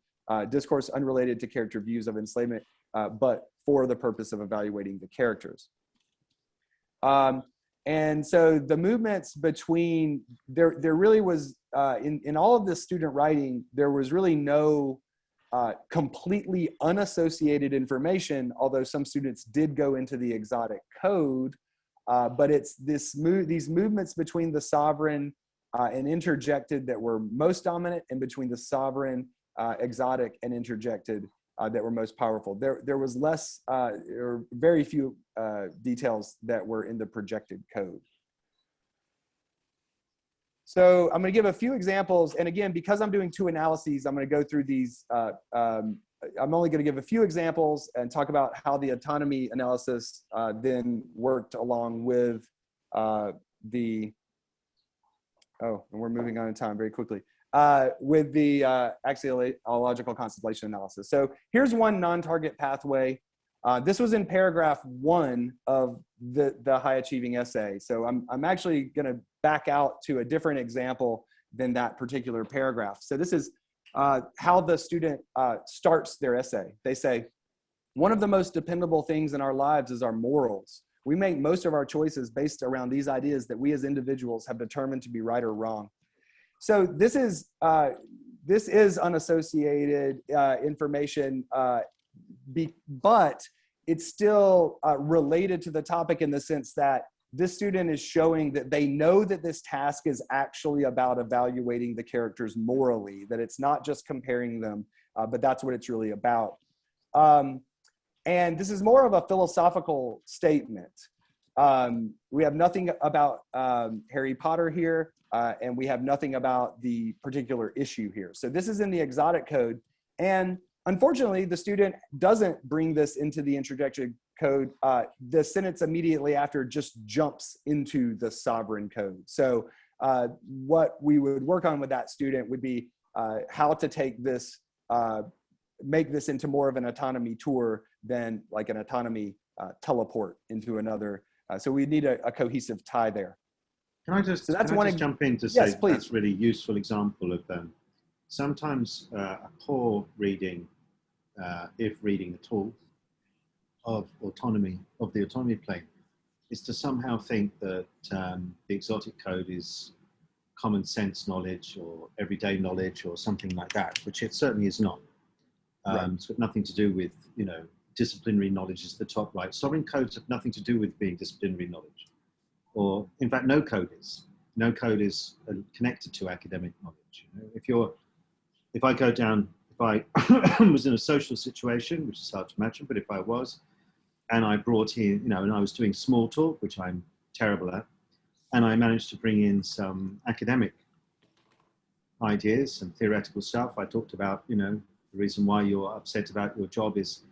discourse unrelated to character views of enslavement, but for the purpose of evaluating the characters. And so the movements between, there really was, in all of this student writing, there was really no completely unassociated information, although some students did go into the exotic code, but it's these movements between the sovereign and interjected that were most dominant, and between the sovereign, exotic, and interjected that were most powerful. There was less, or very few details that were in the projected code. So I'm going to give a few examples. And again, because I'm doing two analyses, I'm going to go through these. I'm only going to give a few examples and talk about how the autonomy analysis then worked along with and we're moving on in time very quickly, with the axiological constellation analysis. So here's one non-target pathway. This was in paragraph 1 of the high achieving essay. So I'm actually going to back out to a different example than that particular paragraph. So this is how the student starts their essay. They say, one of the most dependable things in our lives is our morals. We make most of our choices based around these ideas that we as individuals have determined to be right or wrong. So this is unassociated information, but it's still related to the topic in the sense that this student is showing that they know that this task is actually about evaluating the characters morally, that it's not just comparing them, but that's what it's really about. And this is more of a philosophical statement. We have nothing about Harry Potter here, and we have nothing about the particular issue here. So this is in the exotic code. And unfortunately, the student doesn't bring this into the introductory code. The sentence immediately after just jumps into the sovereign code. So what we would work on with that student would be how to take this, make this into more of an autonomy tour than like an autonomy teleport into another. So we need a cohesive tie there. Can I just, so that's can I just jump in to say yes, please. That's a really useful example of sometimes a poor reading, if reading at all, of autonomy, of the autonomy plane, is to somehow think that the exotic code is common sense knowledge or everyday knowledge or something like that, which it certainly is not. It's got nothing to do with, you know, disciplinary knowledge is the top right. Sovereign codes have nothing to do with being disciplinary knowledge. Or, in fact, no code is. No code is connected to academic knowledge. You know, if I go down, if I was in a social situation, which is hard to imagine, but if I was, and I brought in, you know, and I was doing small talk, which I'm terrible at, and I managed to bring in some academic ideas, some theoretical stuff. I talked about, you know, the reason why you're upset about your job is,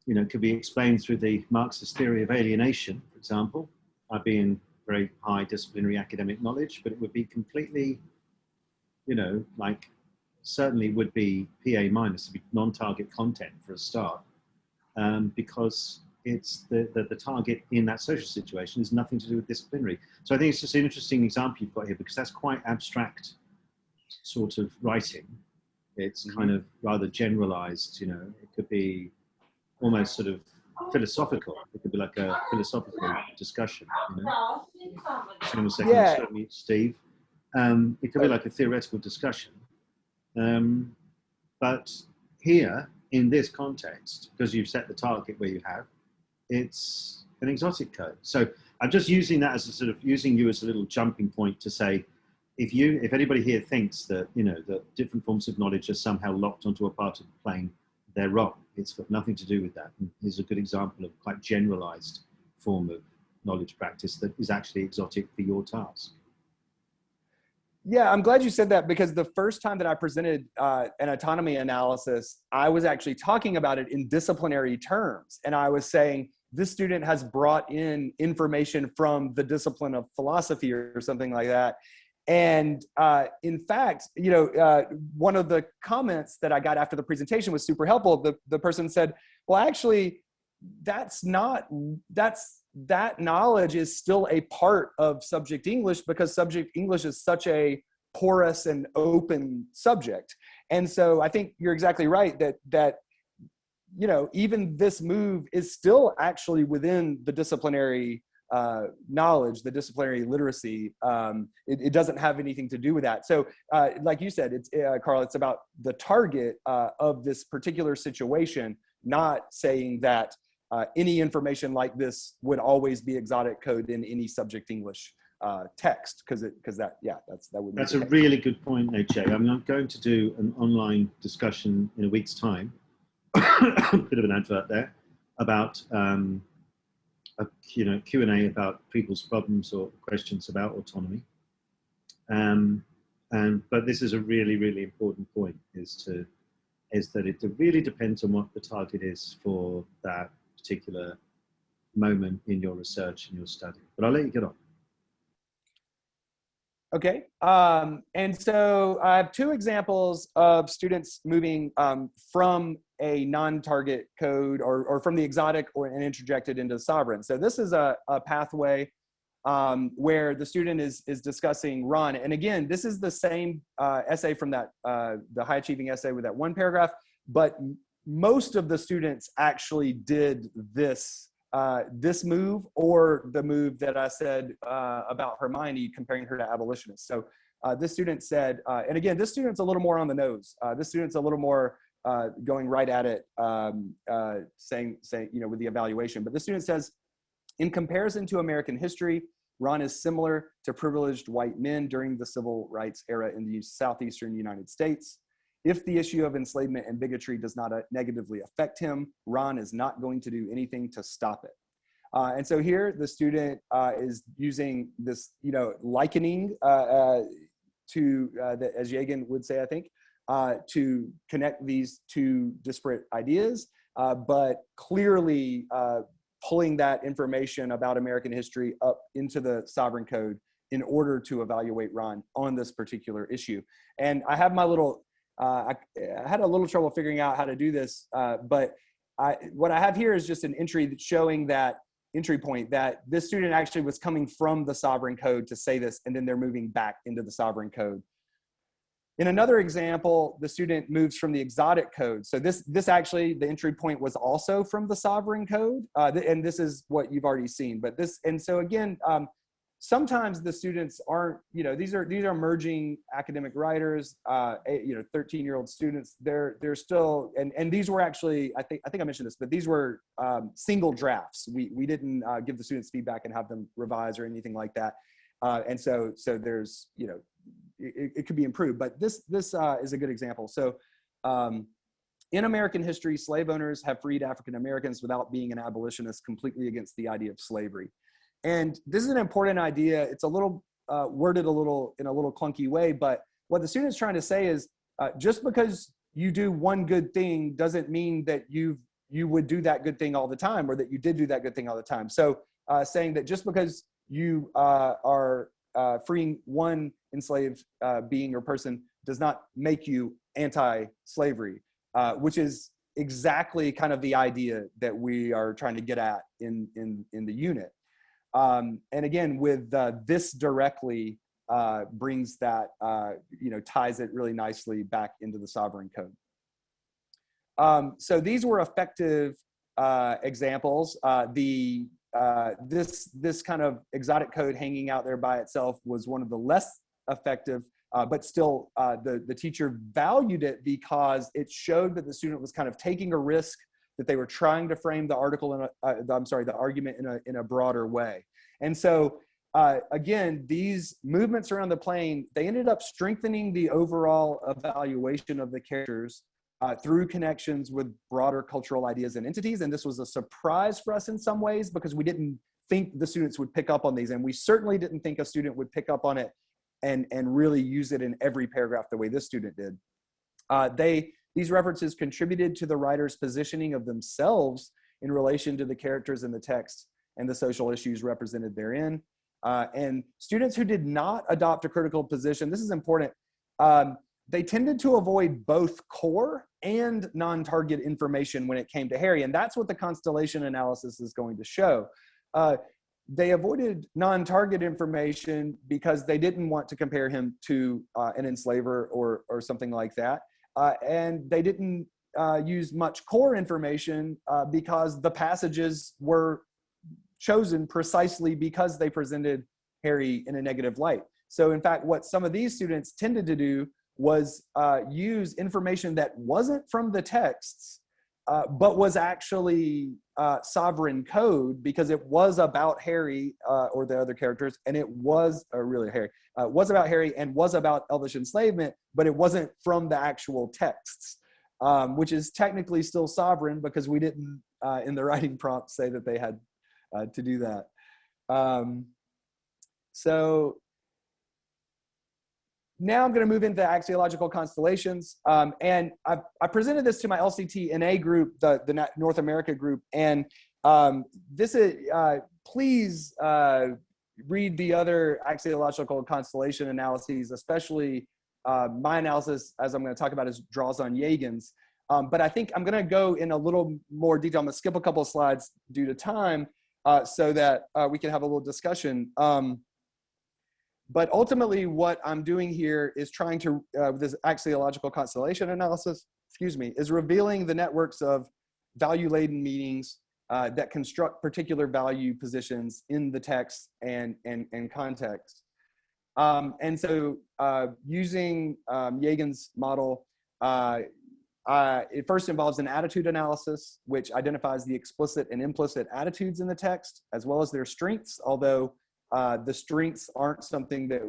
you know, could be explained through the Marxist theory of alienation, for example. I'd be in very high disciplinary academic knowledge, but it would be completely, you know, like certainly would be PA minus, it'd be non-target content for a start, because it's the target in that social situation is nothing to do with disciplinary. So I think it's just an interesting example you've got here, because that's quite abstract sort of writing. It's kind of rather generalized, you know, it could be almost sort of philosophical. It could be like a philosophical discussion, you know. Hang on a second, Yeah. I'll mute Steve. It could be like a theoretical discussion. But here, in this context, because you've set the target where you have, it's an exotic code. So I'm just using that as a sort of, using you as a little jumping point to say, if anybody here thinks that, you know, that different forms of knowledge are somehow locked onto a part of the plane, they're wrong. It's got nothing to do with that. And here's a good example of quite generalized form of knowledge practice that is actually exotic for your task. Yeah, I'm glad you said that, because the first time that I presented an autonomy analysis, I was actually talking about it in disciplinary terms. And I was saying, this student has brought in information from the discipline of philosophy or something like that. And in fact, you know, one of the comments that I got after the presentation was super helpful. The person said, well, actually, that knowledge is still a part of subject English, because subject English is such a porous and open subject. And so I think you're exactly right that you know, even this move is still actually within the disciplinary knowledge, the disciplinary literacy. It doesn't have anything to do with that. So like you said, it's Carl, it's about the target of this particular situation, not saying that any information like this would always be exotic code in any subject English text, because that would. That's a really good point, AJ. I mean, I'm going to do an online discussion in a week's time. Bit of an advert there about a Q&A about people's problems or questions about autonomy. But this is a really, really important point, is that it really depends on what the target is for that particular moment in your research and your study. But I'll let you get on. Okay, and so I have two examples of students moving from a non-target code or from the exotic and interjected into sovereign. So this is a pathway where the student is discussing run. And again, this is the same essay from that, the high achieving essay with that one paragraph, but most of the students actually did this move, or the move that I said about Hermione, comparing her to abolitionists. So this student said, and again, this student's a little more on the nose. This student's a little more going right at it, saying, you know, with the evaluation. But the student says, In comparison to American history, Ron is similar to privileged white men during the civil rights era in the southeastern United States. If the issue of enslavement and bigotry does not negatively affect him, Ron is not going to do anything to stop it. And so here the student is using this, likening to, as Yagan would say, I think, to connect these two disparate ideas, but clearly pulling that information about American history up into the sovereign code in order to evaluate Ron on this particular issue. And I have my little, I had a little trouble figuring out how to do this, but what I have here is just an entry showing that entry point that this student actually was coming from the sovereign code to say this, and then they're moving back into the sovereign code. In another example, the student moves from the exotic code. So this actually, the entry point was also from the sovereign code, and this is what you've already seen. But this, and so again, sometimes the students aren't, these are emerging academic writers, 13-year-old students. They're still, and these were actually, I think I mentioned this, but these were single drafts. We didn't give the students feedback and have them revise or anything like that. And so there's, it could be improved, but this is a good example. So in American history, slave owners have freed African Americans without being an abolitionist, completely against the idea of slavery. And this is an important idea. It's a little worded in a little clunky way, but what the student's trying to say is just because you do one good thing doesn't mean that you would do that good thing all the time, or that you did do that good thing all the time. So saying that just because you are freeing one enslaved being or person does not make you anti-slavery, which is exactly kind of the idea that we are trying to get at in the unit. And again, with this directly brings that, ties it really nicely back into the sovereign code. So these were effective examples. This kind of exotic code hanging out there by itself was one of the less effective, but still the teacher valued it because it showed that the student was kind of taking a risk, that they were trying to frame the article the argument in a broader way. And so again, these movements around the plane, they ended up strengthening the overall evaluation of the characters through connections with broader cultural ideas and entities. And this was a surprise for us in some ways, because we didn't think the students would pick up on these. And we certainly didn't think a student would pick up on it and really use it in every paragraph the way this student did. These references contributed to the writer's positioning of themselves in relation to the characters in the text and the social issues represented therein. And students who did not adopt a critical position, this is important, they tended to avoid both core and non-target information when it came to Harry. And that's what the constellation analysis is going to show. They avoided non-target information because they didn't want to compare him to an enslaver or something like that. And they didn't use much core information because the passages were chosen precisely because they presented Harry in a negative light. So in fact, what some of these students tended to do was use information that wasn't from the texts, but was actually sovereign code, because it was about Harry or the other characters, and it was really Harry, was about Harry and was about elvish enslavement, but it wasn't from the actual texts, which is technically still sovereign, because we didn't in the writing prompt say that they had to do that. So now I'm going to move into axiological constellations. And I presented this to my LCT-NA group, the North America group. And this is, please read the other axiological constellation analyses, especially my analysis, as I'm going to talk about, is draws on Yagan's. But I think I'm going to go in a little more detail. I'm going to skip a couple of slides due to time so that we can have a little discussion. But ultimately, what I'm doing here is trying to, this axiological constellation analysis, is revealing the networks of value-laden meanings that construct particular value positions in the text and context. And so using Yagan's model, it first involves an attitude analysis, which identifies the explicit and implicit attitudes in the text, as well as their strengths, although the strengths aren't something that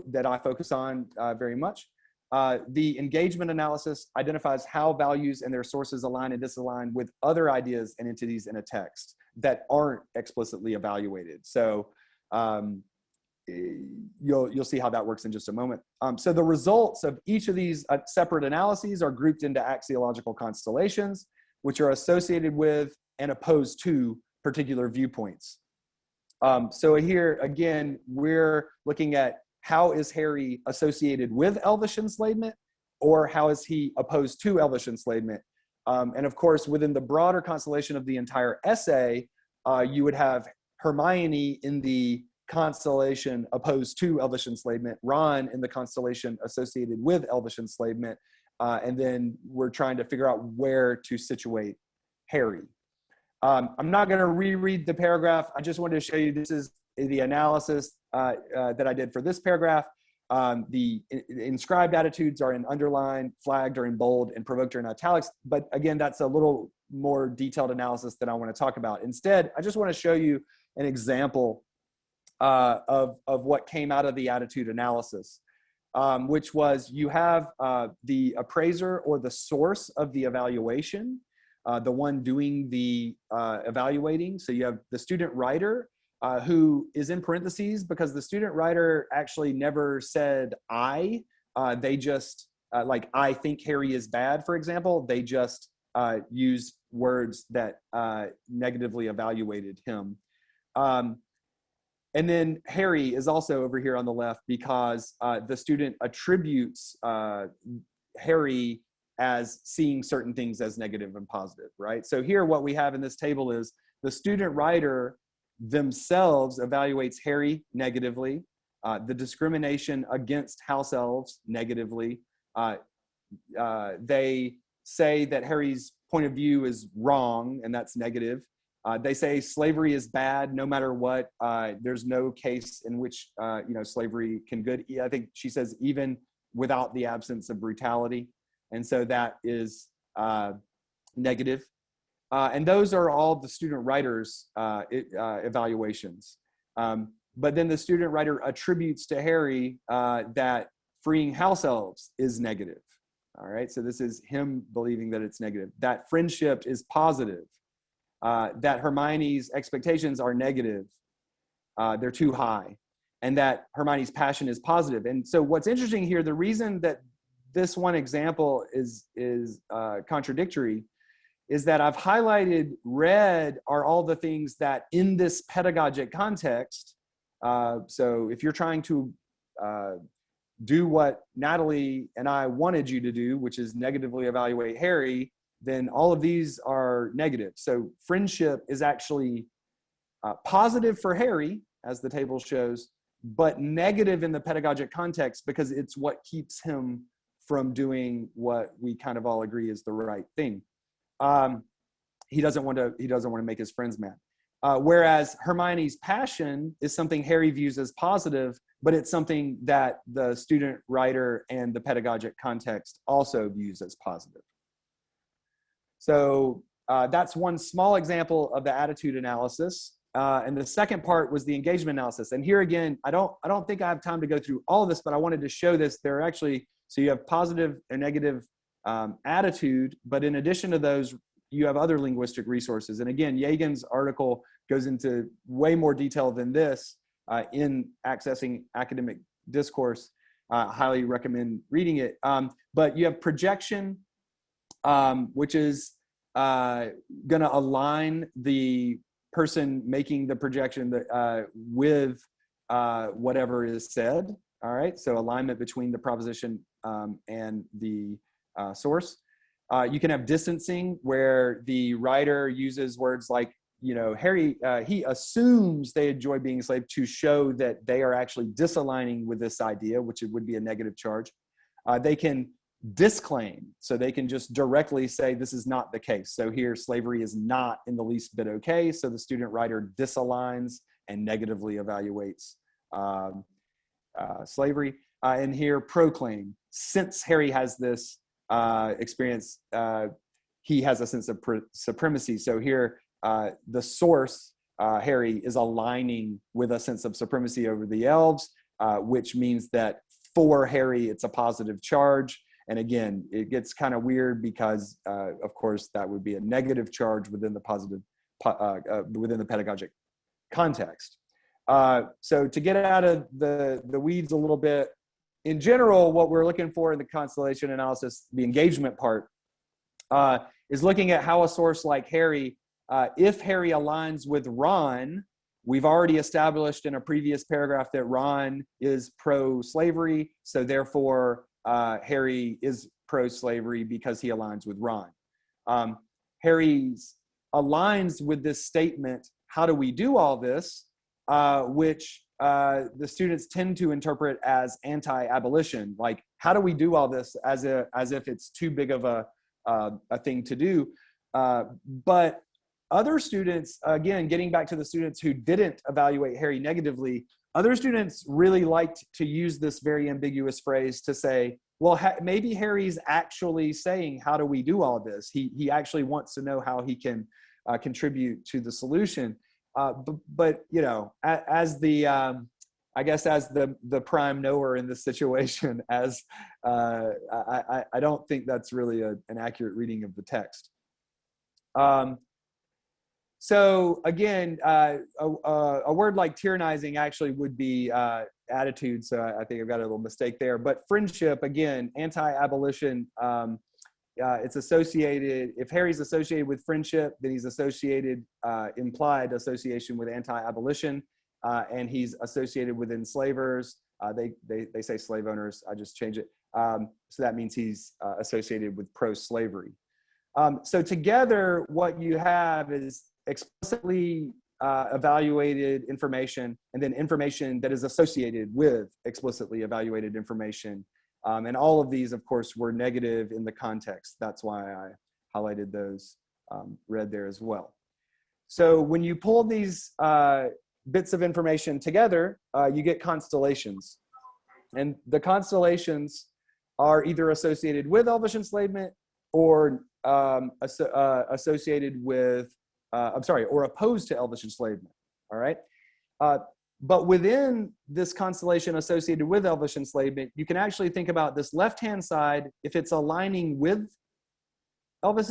that I focus on very much. The engagement analysis identifies how values and their sources align and disalign with other ideas and entities in a text that aren't explicitly evaluated. So you'll see how that works in just a moment. So the results of each of these separate analyses are grouped into axiological constellations, which are associated with and opposed to particular viewpoints. So here, again, we're looking at how is Harry associated with elvish enslavement, or how is he opposed to elvish enslavement? And of course, within the broader constellation of the entire essay, you would have Hermione in the constellation opposed to elvish enslavement, Ron in the constellation associated with elvish enslavement, and then we're trying to figure out where to situate Harry. I'm not going to reread the paragraph. I just wanted to show you this is the analysis that I did for this paragraph. The inscribed attitudes are in underline, flagged are in bold, and provoked are in italics. But again, that's a little more detailed analysis that I want to talk about. Instead, I just want to show you an example of what came out of the attitude analysis, which was you have the appraiser or the source of the evaluation, the one doing the evaluating. So you have the student writer, who is in parentheses because the student writer actually never said I. They just, like, I think Harry is bad, for example. They just used words that negatively evaluated him. And then Harry is also over here on the left because the student attributes Harry as seeing certain things as negative and positive, right? So here what we have in this table is the student writer themselves evaluates Harry negatively, the discrimination against house elves negatively. They say that Harry's point of view is wrong, and that's negative. They say slavery is bad no matter what. There's no case in which slavery can good. I think she says even without the absence of brutality, and so that is negative. And those are all the student writer's evaluations. But then the student writer attributes to Harry that freeing house elves is negative. All right, so this is him believing that it's negative. That friendship is positive. That Hermione's expectations are negative. They're too high. And that Hermione's passion is positive. And so what's interesting here, the reason that this one example is contradictory is that I've highlighted red are all the things that in this pedagogic context, so if you're trying to do what Natalie and I wanted you to do, which is negatively evaluate Harry, then all of these are negative. So friendship is actually positive for Harry, as the table shows, but negative in the pedagogic context because it's what keeps him from doing what we kind of all agree is the right thing. He doesn't want to make his friends mad. Whereas Hermione's passion is something Harry views as positive, but it's something that the student writer and the pedagogic context also views as positive. So that's one small example of the attitude analysis. And the second part was the engagement analysis. And here again, I don't think I have time to go through all of this, but I wanted to show this. There are actually, so you have positive and negative attitude, but in addition to those, you have other linguistic resources. And again, Yagan's article goes into way more detail than this in Accessing Academic Discourse. Highly recommend reading it. But you have projection, which is going to align the person making the projection with whatever is said. All right, so alignment between the proposition and the source. You can have distancing, where the writer uses words like, Harry, he assumes they enjoy being enslaved to show that they are actually disaligning with this idea, which it would be a negative charge. They can disclaim, so they can just directly say this is not the case. So here, slavery is not in the least bit okay. So the student writer disaligns and negatively evaluates slavery. And here, proclaim, since Harry has this experience, he has a sense of supremacy. So here, the source, Harry, is aligning with a sense of supremacy over the elves, which means that for Harry, it's a positive charge. And again, it gets kind of weird because, of course, that would be a negative charge within the positive, within the pedagogic context. So to get out of the weeds a little bit, in general, what we're looking for in the constellation analysis, the engagement part, is looking at how a source like Harry, if Harry aligns with Ron, we've already established in a previous paragraph that Ron is pro-slavery, so therefore Harry is pro-slavery because he aligns with Ron. Harry aligns with this statement, how do we do all this, which the students tend to interpret as anti-abolition, like how do we do all this, as if it's too big of a thing to do. But other students, again, getting back to the students who didn't evaluate Harry negatively, other students really liked to use this very ambiguous phrase to say, well, maybe Harry's actually saying, how do we do all this? He actually wants to know how he can contribute to the solution. But you know, as the I guess as the prime knower in this situation, as I don't think that's really an accurate reading of the text. So again, a word like tyrannizing actually would be attitude. So I think I've got a little mistake there. But friendship, again, anti-abolition. It's associated, if Harry's associated with friendship, then he's associated, implied association with anti-abolition, and he's associated with enslavers. They say slave owners, I just change it. So that means he's associated with pro-slavery. So together, what you have is explicitly evaluated information, and then information that is associated with explicitly evaluated information. And all of these, of course, were negative in the context. That's why I highlighted those red there as well. So when you pull these bits of information together, you get constellations. And the constellations are either associated with elvish enslavement or associated with, or opposed to elvish enslavement, all right? But within this constellation associated with elvish enslavement, you can actually think about this left-hand side, if it's aligning with elvish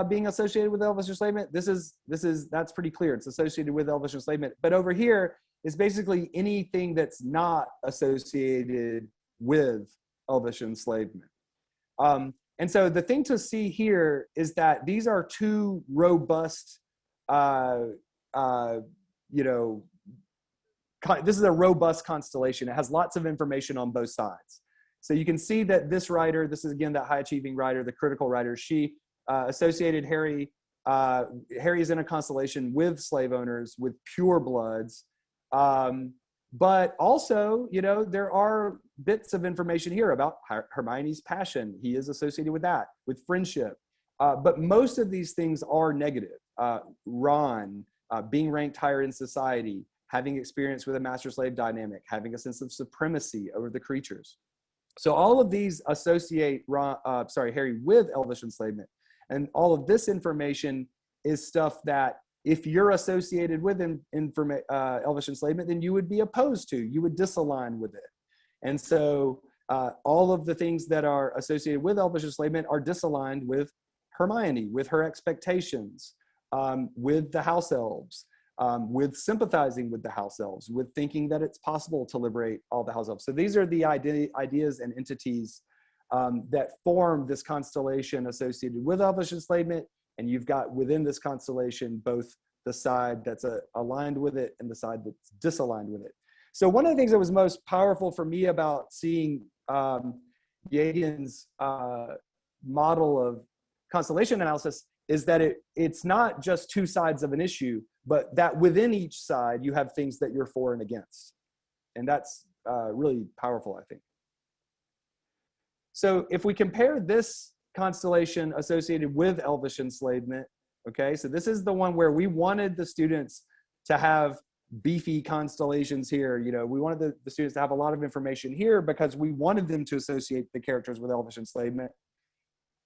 being associated with elvish enslavement, that's pretty clear. It's associated with elvish enslavement. But over here is basically anything that's not associated with elvish enslavement. And so the thing to see here is that these are two robust, this is a robust constellation. It has lots of information on both sides. So you can see that this writer, this is again that high achieving writer, the critical writer, she associated Harry, Harry is in a constellation with slave owners, with pure bloods. But also, you know, there are bits of information here about Hermione's passion. He is associated with that, with friendship. But most of these things are negative. Ron, being ranked higher in society, having experience with a master-slave dynamic, having a sense of supremacy over the creatures. So all of these associate Harry with elvish enslavement. And all of this information is stuff that if you're associated with elvish enslavement, then you would be opposed to, you would disalign with it. And so all of the things that are associated with elvish enslavement are disaligned with Hermione, with her expectations, with the house elves, with sympathizing with the house elves, with thinking that it's possible to liberate all the house elves. So these are the ideas and entities that form this constellation associated with elvish enslavement. And you've got within this constellation both the side that's aligned with it and the side that's disaligned with it. So one of the things that was most powerful for me about seeing Yadian's model of constellation analysis is that it's not just two sides of an issue, but that within each side you have things that you're for and against. And that's really powerful, I think. So if we compare this constellation associated with elvish enslavement, okay, so this is the one where we wanted the students to have beefy constellations here. You know, we wanted the students to have a lot of information here because we wanted them to associate the characters with elvish enslavement.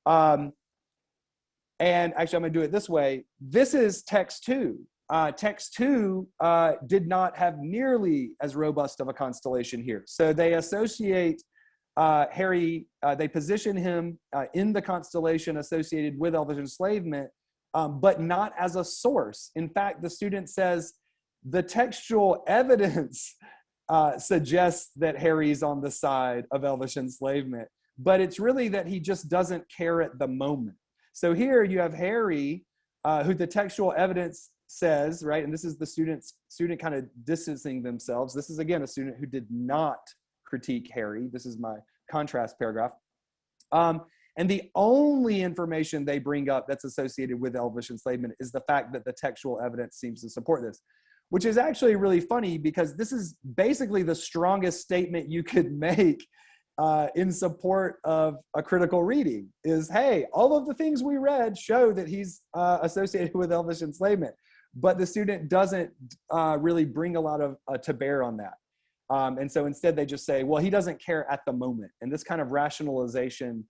And actually, I'm going to do it this way. This is text 2. Text 2 did not have nearly as robust of a constellation here. So they associate Harry, they position him in the constellation associated with elvish enslavement, but not as a source. In fact, the student says the textual evidence suggests that Harry's on the side of elvish enslavement, but it's really that he just doesn't care at the moment. So here you have Harry, who the textual evidence says, right, and this is the student kind of distancing themselves. This is, again, a student who did not critique Harry. This is my contrast paragraph. And the only information they bring up that's associated with elvish enslavement is the fact that the textual evidence seems to support this, which is actually really funny because this is basically the strongest statement you could make in support of a critical reading is, hey, all of the things we read show that he's associated with elvish enslavement, but the student doesn't really bring a lot of to bear on that. And so instead they just say, well, he doesn't care at the moment. And this kind of rationalization,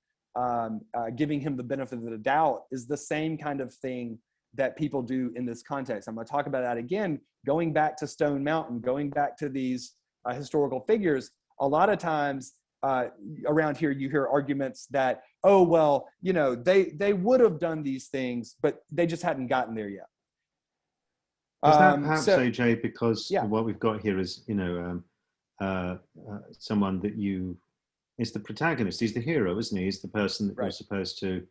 giving him the benefit of the doubt, is the same kind of thing that people do in this context. I'm going to talk about that again, going back to Stone Mountain, going back to these historical figures. A lot of times around here, you hear arguments that, oh, well, you know, they would have done these things, but they just hadn't gotten there yet. Is that perhaps, AJ, because what we've got here is, you know, someone that is the protagonist, he's the hero, isn't he? He's the person that you're supposed to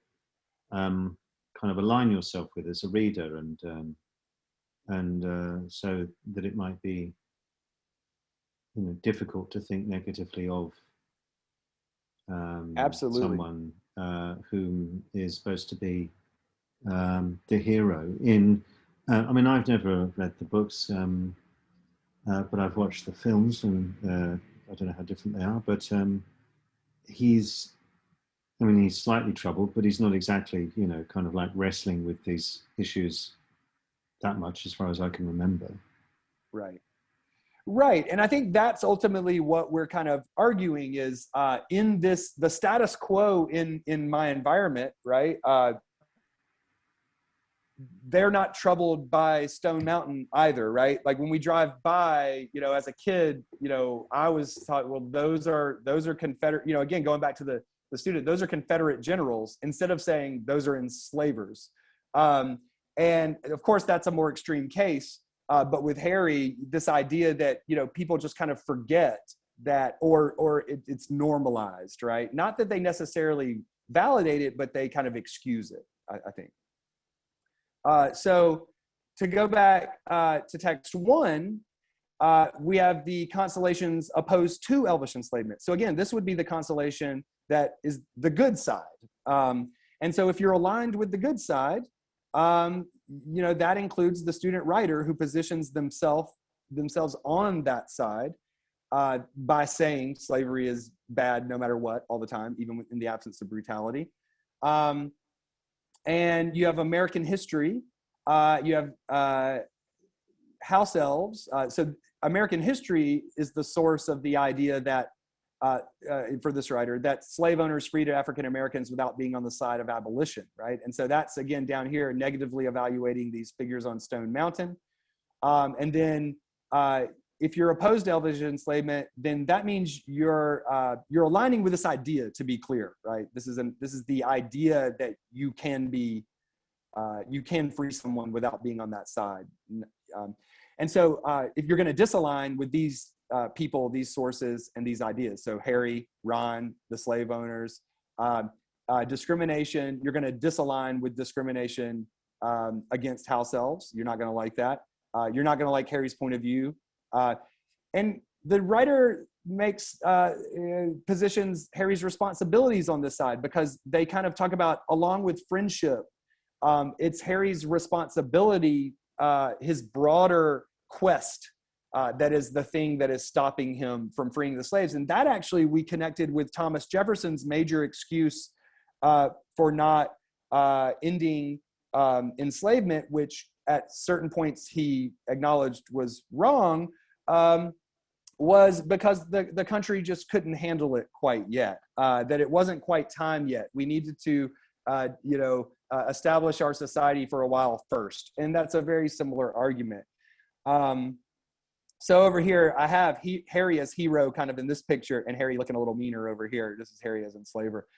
kind of align yourself with as a reader, and so that it might be, you know, difficult to think negatively of someone whom is supposed to be the hero. I mean, I've never read the books, but I've watched the films, and I don't know how different they are, but he's slightly troubled, but he's not exactly, you know, kind of like wrestling with these issues that much, as far as I can remember. Right. And I think that's ultimately what we're kind of arguing is in this, the status quo in my environment, right? They're not troubled by Stone Mountain either, right? Like when we drive by, you know, as a kid, you know, I was taught, well, those are Confederate, you know, again, going back to the student, those are Confederate generals, instead of saying those are enslavers. And of course, that's a more extreme case. But with Harry, this idea that, you know, people just kind of forget that, or it's normalized, right? Not that they necessarily validate it, but they kind of excuse it, I think. So to go back to text 1, we have the constellations opposed to elvish enslavement. So again, this would be the constellation that is the good side. And so if you're aligned with the good side, you know, that includes the student writer who positions themselves on that side by saying slavery is bad no matter what, all the time, even in the absence of brutality. And you have American history. You have house elves. So American history is the source of the idea that, for this writer, that slave owners freed African Americans without being on the side of abolition, right? And so that's, again, down here, negatively evaluating these figures on Stone Mountain. And then if you're opposed to elvish enslavement, then that means you're aligning with this idea, to be clear, right? This is the idea that you can free someone without being on that side. And so if you're going to disalign with these people, these sources, and these ideas, so Harry, Ron, the slave owners, discrimination, you're going to disalign with discrimination against house elves. You're not going to like that. You're not going to like Harry's point of view. And the writer positions Harry's responsibilities on this side, because they kind of talk about, along with friendship, it's Harry's responsibility, his broader quest, that is the thing that is stopping him from freeing the slaves. And that actually we connected with Thomas Jefferson's major excuse for not ending enslavement, which at certain points he acknowledged was wrong, was because the country just couldn't handle it quite yet, that it wasn't quite time yet. We needed to establish our society for a while first. And that's a very similar argument. So over here, I have Harry as hero kind of in this picture, and Harry looking a little meaner over here. This is Harry as enslaver.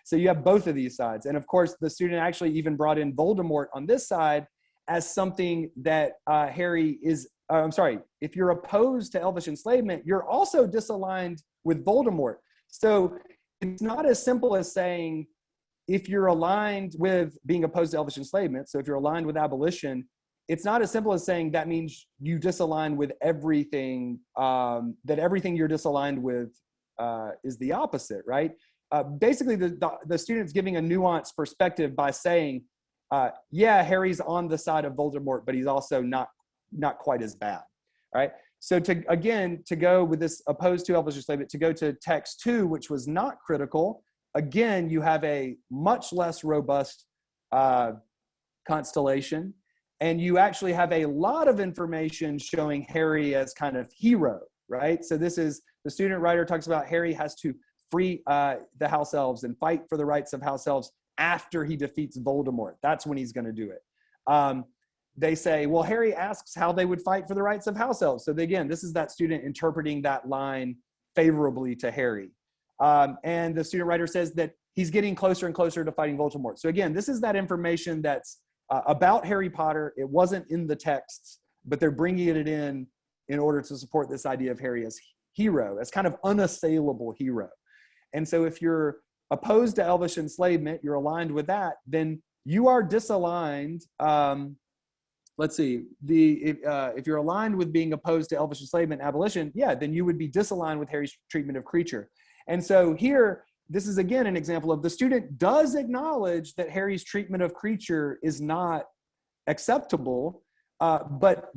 So you have both of these sides. And of course, the student actually even brought in Voldemort on this side as something that Harry is, if you're opposed to elvish enslavement, you're also disaligned with Voldemort. So it's not as simple as saying, if you're aligned with being opposed to elvish enslavement, so if you're aligned with abolition, it's not as simple as saying that means you disalign with everything, that everything you're disaligned with is the opposite, right? Basically, the student's giving a nuanced perspective by saying, yeah, Harry's on the side of Voldemort, but he's also not quite as bad, right? So to go with this opposed to elvish enslavement, to go to text 2, which was not critical, again, you have a much less robust constellation, and you actually have a lot of information showing Harry as kind of hero, right? So this is, the student writer talks about Harry has to free the house elves and fight for the rights of house elves after he defeats Voldemort. That's when he's going to do it. They say, well, Harry asks how they would fight for the rights of house elves. So again, this is that student interpreting that line favorably to Harry. And the student writer says that he's getting closer and closer to fighting Voldemort. So again, this is that information that's about Harry Potter. It wasn't in the texts, but they're bringing it in order to support this idea of Harry as hero, as kind of unassailable hero. And so if you're opposed to elvish enslavement, you're aligned with that, then you are disaligned. Let's see, if you're aligned with being opposed to elvish enslavement and abolition, yeah, then you would be disaligned with Harry's treatment of creature. And so here, this is again an example of the student does acknowledge that Harry's treatment of creature is not acceptable, but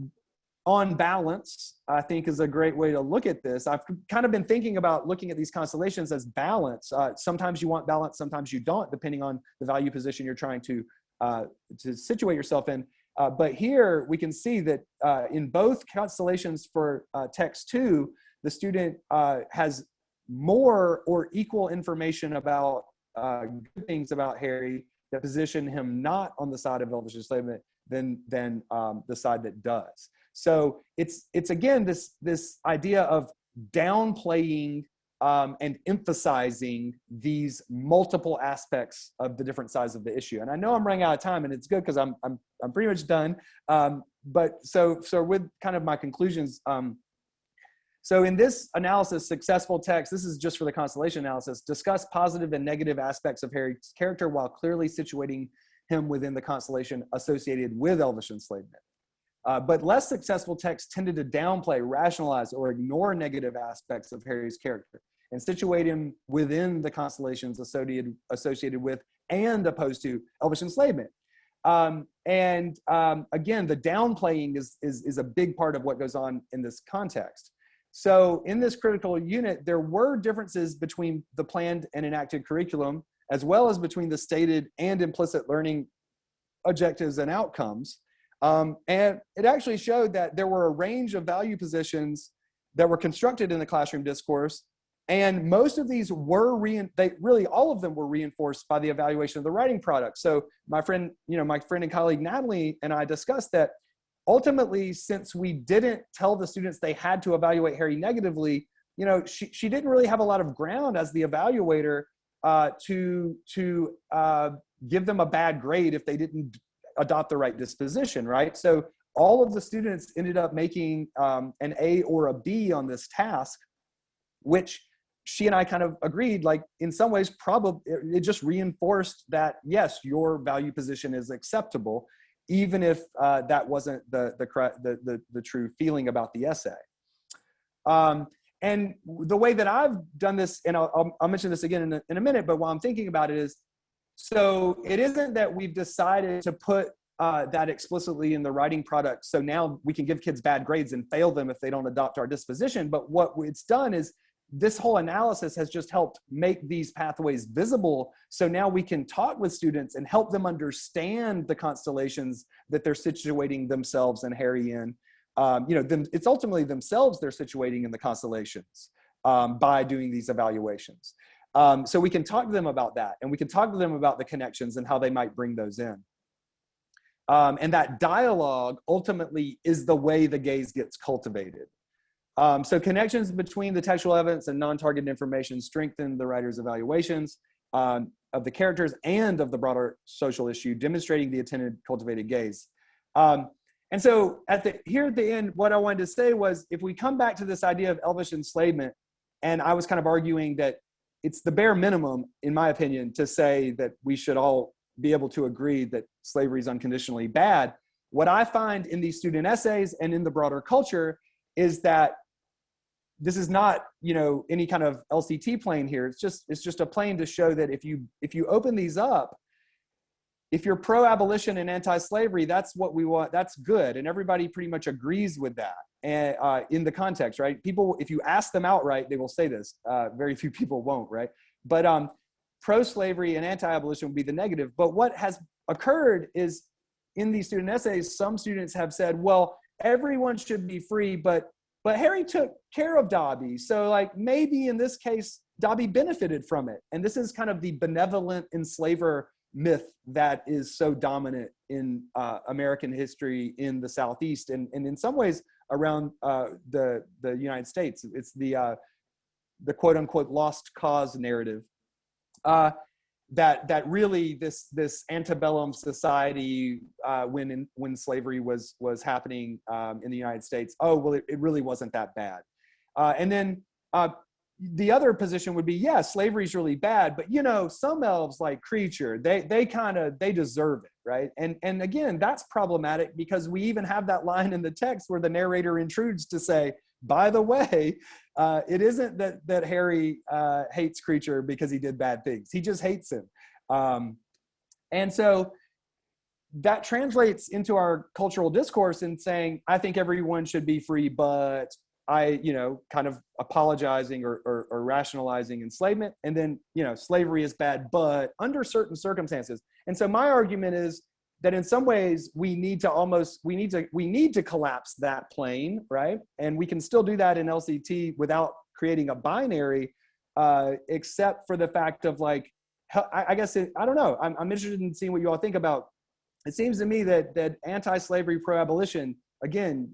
on balance, I think is a great way to look at this. I've kind of been thinking about looking at these constellations as balance. Sometimes you want balance, sometimes you don't, depending on the value position you're trying to situate yourself in. But here we can see that in both constellations for text 2, the student has more or equal information about good things about Harry that position him not on the side of elvish enslavement than the side that does. So it's again this idea of downplaying and emphasizing these multiple aspects of the different sides of the issue. And I know I'm running out of time, and it's good because I'm pretty much done. But so with kind of my conclusions. So in this analysis, successful text, this is just for the constellation analysis, discuss positive and negative aspects of Harry's character while clearly situating him within the constellation associated with elvish enslavement. But less successful texts tended to downplay, rationalize, or ignore negative aspects of Harry's character and situate him within the constellations associated with and opposed to elvish enslavement. Again, the downplaying is a big part of what goes on in this context. So in this critical unit, there were differences between the planned and enacted curriculum, as well as between the stated and implicit learning objectives and outcomes. And it actually showed that there were a range of value positions that were constructed in the classroom discourse. And most of these were, really all of them were reinforced by the evaluation of the writing product. So my friend and colleague Natalie and I discussed that ultimately, since we didn't tell the students they had to evaluate Harry negatively, she didn't really have a lot of ground as the evaluator to give them a bad grade if they didn't adopt the right disposition, right? So all of the students ended up making an A or a B on this task, which she and I kind of agreed, like in some ways, probably it just reinforced that, yes, your value position is acceptable, even if that wasn't the true feeling about the essay. And the way that I've done this, and I'll mention this again in a minute, but while I'm thinking about it is, so it isn't that we've decided to put that explicitly in the writing product, so now we can give kids bad grades and fail them if they don't adopt our disposition. But what it's done is this whole analysis has just helped make these pathways visible. So now we can talk with students and help them understand the constellations that they're situating themselves and Harry in. It's ultimately themselves they're situating in the constellations by doing these evaluations. So we can talk to them about that, and we can talk to them about the connections and how they might bring those in. And that dialogue ultimately is the way the gaze gets cultivated. So connections between the textual evidence and non-targeted information strengthen the writer's evaluations of the characters and of the broader social issue, demonstrating the attended cultivated gaze. And so here at the end, what I wanted to say was, if we come back to this idea of elvish enslavement, and I was kind of arguing that it's the bare minimum, in my opinion, to say that we should all be able to agree that slavery is unconditionally bad. What I find in these student essays and in the broader culture is that this is not, any kind of LCT plane here. It's just a plane to show that if you open these up, if you're pro-abolition and anti-slavery, that's what we want. That's good, and everybody pretty much agrees with that. And in the context, right? People, if you ask them outright, they will say this. Very few people won't, right? But pro-slavery and anti-abolition would be the negative. But what has occurred is, in these student essays, some students have said, well, everyone should be free, but Harry took care of Dobby. So like, maybe in this case, Dobby benefited from it. And this is kind of the benevolent enslaver myth that is so dominant in American history in the Southeast, and in some ways around the United States. It's the quote unquote lost cause narrative. That really this antebellum society when slavery was happening in the United States, it really wasn't that bad. And then the other position would be, yeah, slavery is really bad, but some elves like Creature, they deserve it, right? And again, that's problematic, because we even have that line in the text where the narrator intrudes to say, by the way, it isn't that Harry hates Creature because he did bad things. He just hates him. And so that translates into our cultural discourse in saying, I think everyone should be free, but kind of apologizing or rationalizing enslavement. And then, slavery is bad, but under certain circumstances. And so my argument is that in some ways we need to collapse that plane, right? And we can still do that in LCT without creating a binary, except for the fact of like, I guess, I don't know. I'm interested in seeing what you all think about. It seems to me that anti-slavery, pro-abolition, again,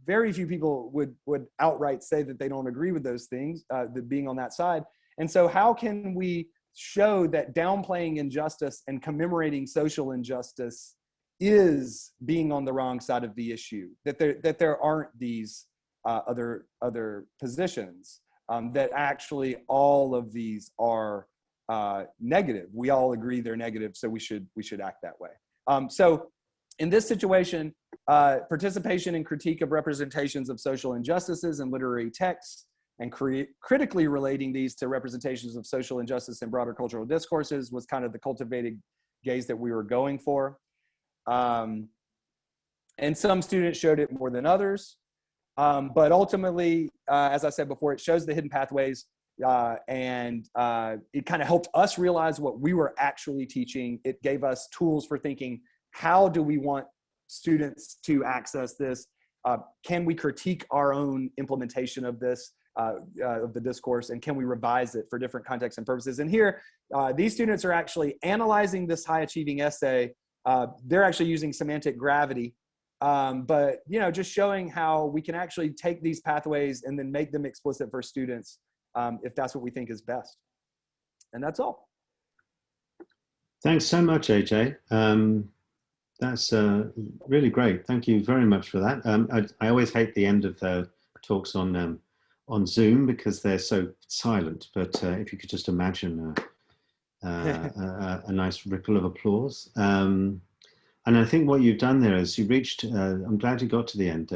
very few people would outright say that they don't agree with those things, being on that side. And so how can we show that downplaying injustice and commemorating social injustice is being on the wrong side of the issue, that there aren't these other positions, that actually all of these are negative. We all agree they're negative, so we should act that way. So in this situation, participation and critique of representations of social injustices in literary texts, and critically relating these to representations of social injustice in broader cultural discourses was kind of the cultivated gaze that we were going for. And some students showed it more than others. But ultimately, as I said before, it shows the hidden pathways, and it kind of helped us realize what we were actually teaching. It gave us tools for thinking, how do we want students to access this? Can we critique our own implementation of this, of the discourse, and can we revise it for different contexts and purposes? And here, these students are actually analyzing this high achieving essay. They're actually using semantic gravity, but just showing how we can actually take these pathways and then make them explicit for students, if that's what we think is best. And that's all. Thanks so much, AJ. That's really great. Thank you very much for that. I always hate the end of the talks on Zoom because they're so silent, but if you could just imagine a nice ripple of applause. And I think what you've done there is you reached, I'm glad you got to the end,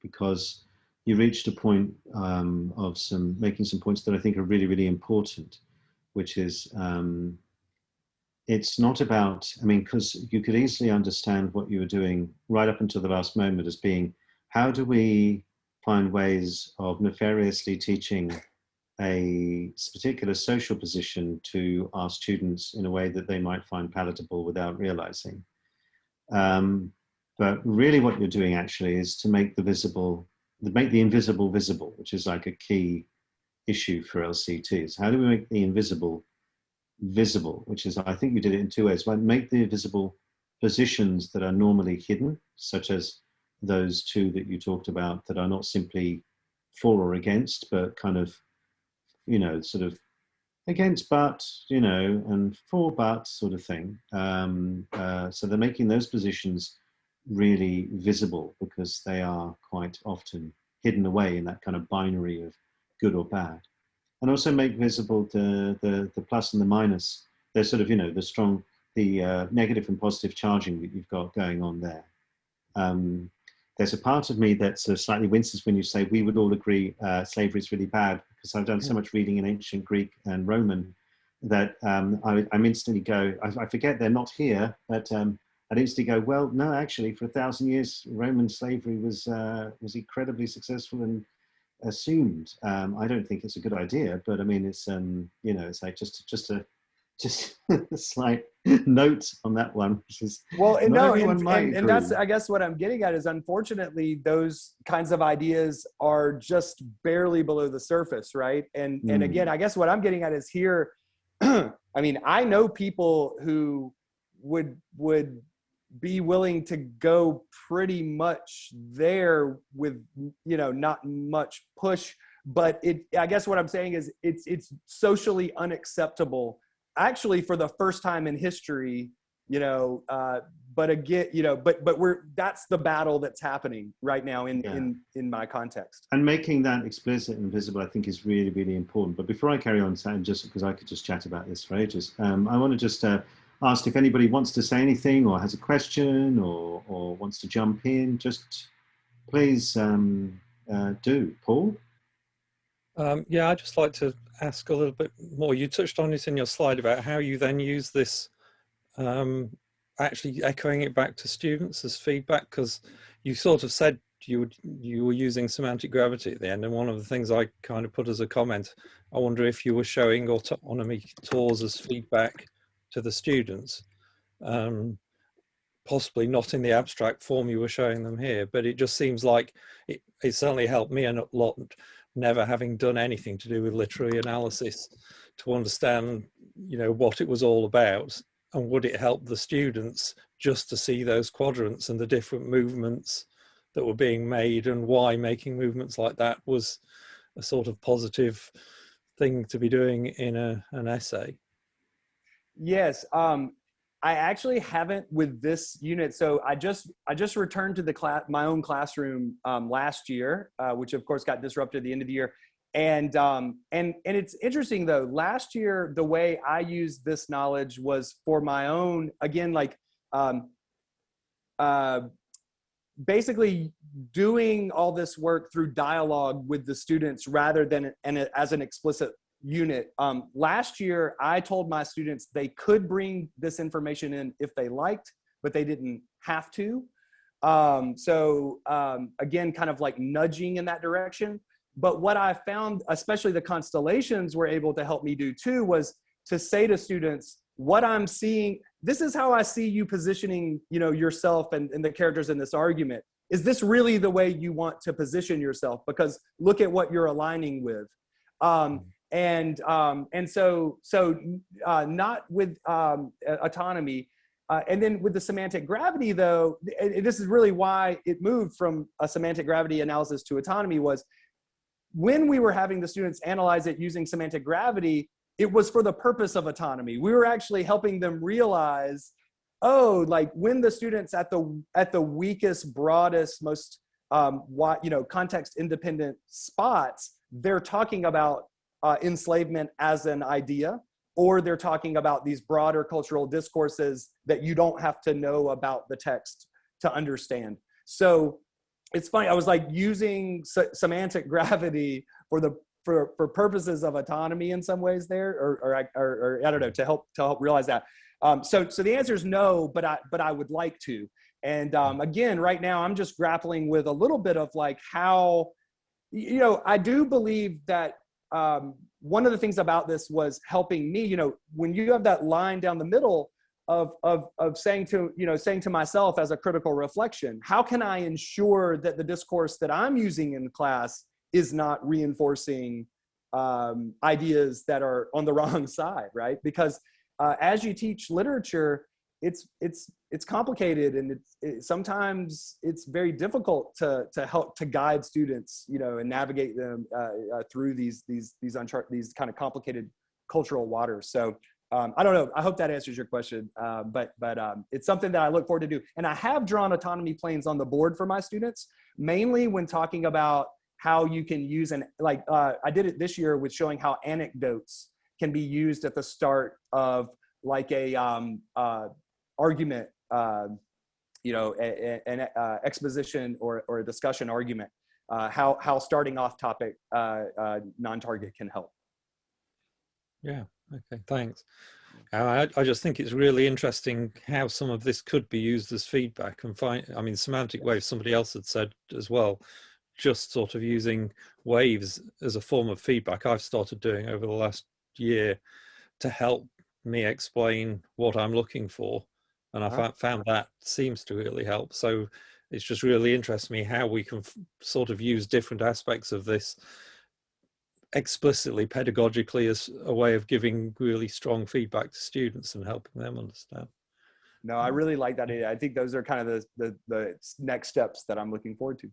because you reached a point of making some points that I think are really, really important, which is, it's not about, because you could easily understand what you were doing right up until the last moment as being, how do we find ways of nefariously teaching a particular social position to our students in a way that they might find palatable without realizing. But really what you're doing actually is to make the invisible visible, which is like a key issue for LCTs. How do we make the invisible visible? Which is, I think we did it in two ways. One, make the visible positions that are normally hidden, such as those two that you talked about that are not simply for or against, but kind of, sort of against but, and for but sort of thing. So they're making those positions really visible because they are quite often hidden away in that kind of binary of good or bad. And also make visible the plus and the minus. They're sort of, the negative and positive charging that you've got going on there. There's a part of me that sort of slightly winces when you say we would all agree slavery is really bad, because I've done so much reading in ancient Greek and Roman that I'm instantly go, I forget they're not here, but I'd instantly go, well, no, actually, for 1,000 years, Roman slavery was incredibly successful and assumed. I don't think it's a good idea, but I mean, it's it's like just a slight note on that one, which is and that's, I guess, what I'm getting at is, unfortunately, those kinds of ideas are just barely below the surface, right? And again, I guess what I'm getting at is here. I mean, I know people who would be willing to go pretty much there with, not much push, but I guess what I'm saying is it's socially unacceptable, actually, for the first time in history, but again, that's the battle that's happening right now in my context. And making that explicit and visible, I think, is really, really important. But before I carry on, Sam, just because I could just chat about this for ages, I want to just ask if anybody wants to say anything or has a question or wants to jump in, just please do. Paul? Yeah, I'd just like to ask a little bit more. You touched on it in your slide about how you then use this, actually echoing it back to students as feedback, because you sort of said you were using semantic gravity at the end, and one of the things I kind of put as a comment, I wonder if you were showing autonomy tours as feedback to the students, possibly not in the abstract form you were showing them here, but it just seems like it certainly helped me a lot, never having done anything to do with literary analysis, to understand, what it was all about, and would it help the students just to see those quadrants and the different movements that were being made, and why making movements like that was a sort of positive thing to be doing in an essay. Yes, I actually haven't with this unit. So I just returned to my own classroom last year, which of course got disrupted at the end of the year. And it's interesting though. Last year, the way I used this knowledge was for my own, again, like basically doing all this work through dialogue with the students rather than as an explicit unit. Last year, I told my students they could bring this information in if they liked, but they didn't have to. Again, kind of like nudging in that direction. But what I found, especially the constellations were able to help me do too, was to say to students, what I'm seeing, this is how I see you positioning, yourself and the characters in this argument. Is this really the way you want to position yourself? Because look at what you're aligning with. So not with autonomy. And then with the semantic gravity, though, this is really why it moved from a semantic gravity analysis to autonomy, was when we were having the students analyze it using semantic gravity, it was for the purpose of autonomy. We were actually helping them realize, like when the students at the weakest, broadest, most context independent spots, they're talking about enslavement as an idea, or they're talking about these broader cultural discourses that you don't have to know about the text to understand. So it's funny, I was like using semantic gravity for purposes of autonomy in some ways there, or I don't know, to help realize that. So the answer is no, but I would like to. And again, right now I'm just grappling with a little bit of like how, I do believe that one of the things about this was helping me, when you have that line down the middle of saying to myself as a critical reflection, how can I ensure that the discourse that I'm using in class is not reinforcing ideas that are on the wrong side, right? Because as you teach literature, it's complicated, and sometimes it's very difficult to help to guide students, you know, and navigate them through these kind of complicated cultural waters. So I don't know. I hope that answers your question. But it's something that I look forward to do. And I have drawn autonomy planes on the board for my students, mainly when talking about how you can use I did it this year with showing how anecdotes can be used at the start of like a argument, you know, an exposition or a discussion argument, how starting off topic non-target can help. Yeah, okay, thanks. I just think it's really interesting how some of this could be used as feedback, and I mean, semantic waves, somebody else had said as well, just sort of using waves as a form of feedback I've started doing over the last year to help me explain what I'm looking for. And I found that seems to really help. So it's just really interests me how we can sort of use different aspects of this explicitly, pedagogically, as a way of giving really strong feedback to students and helping them understand. No, I really like that idea. I think those are kind of the next steps that I'm looking forward to.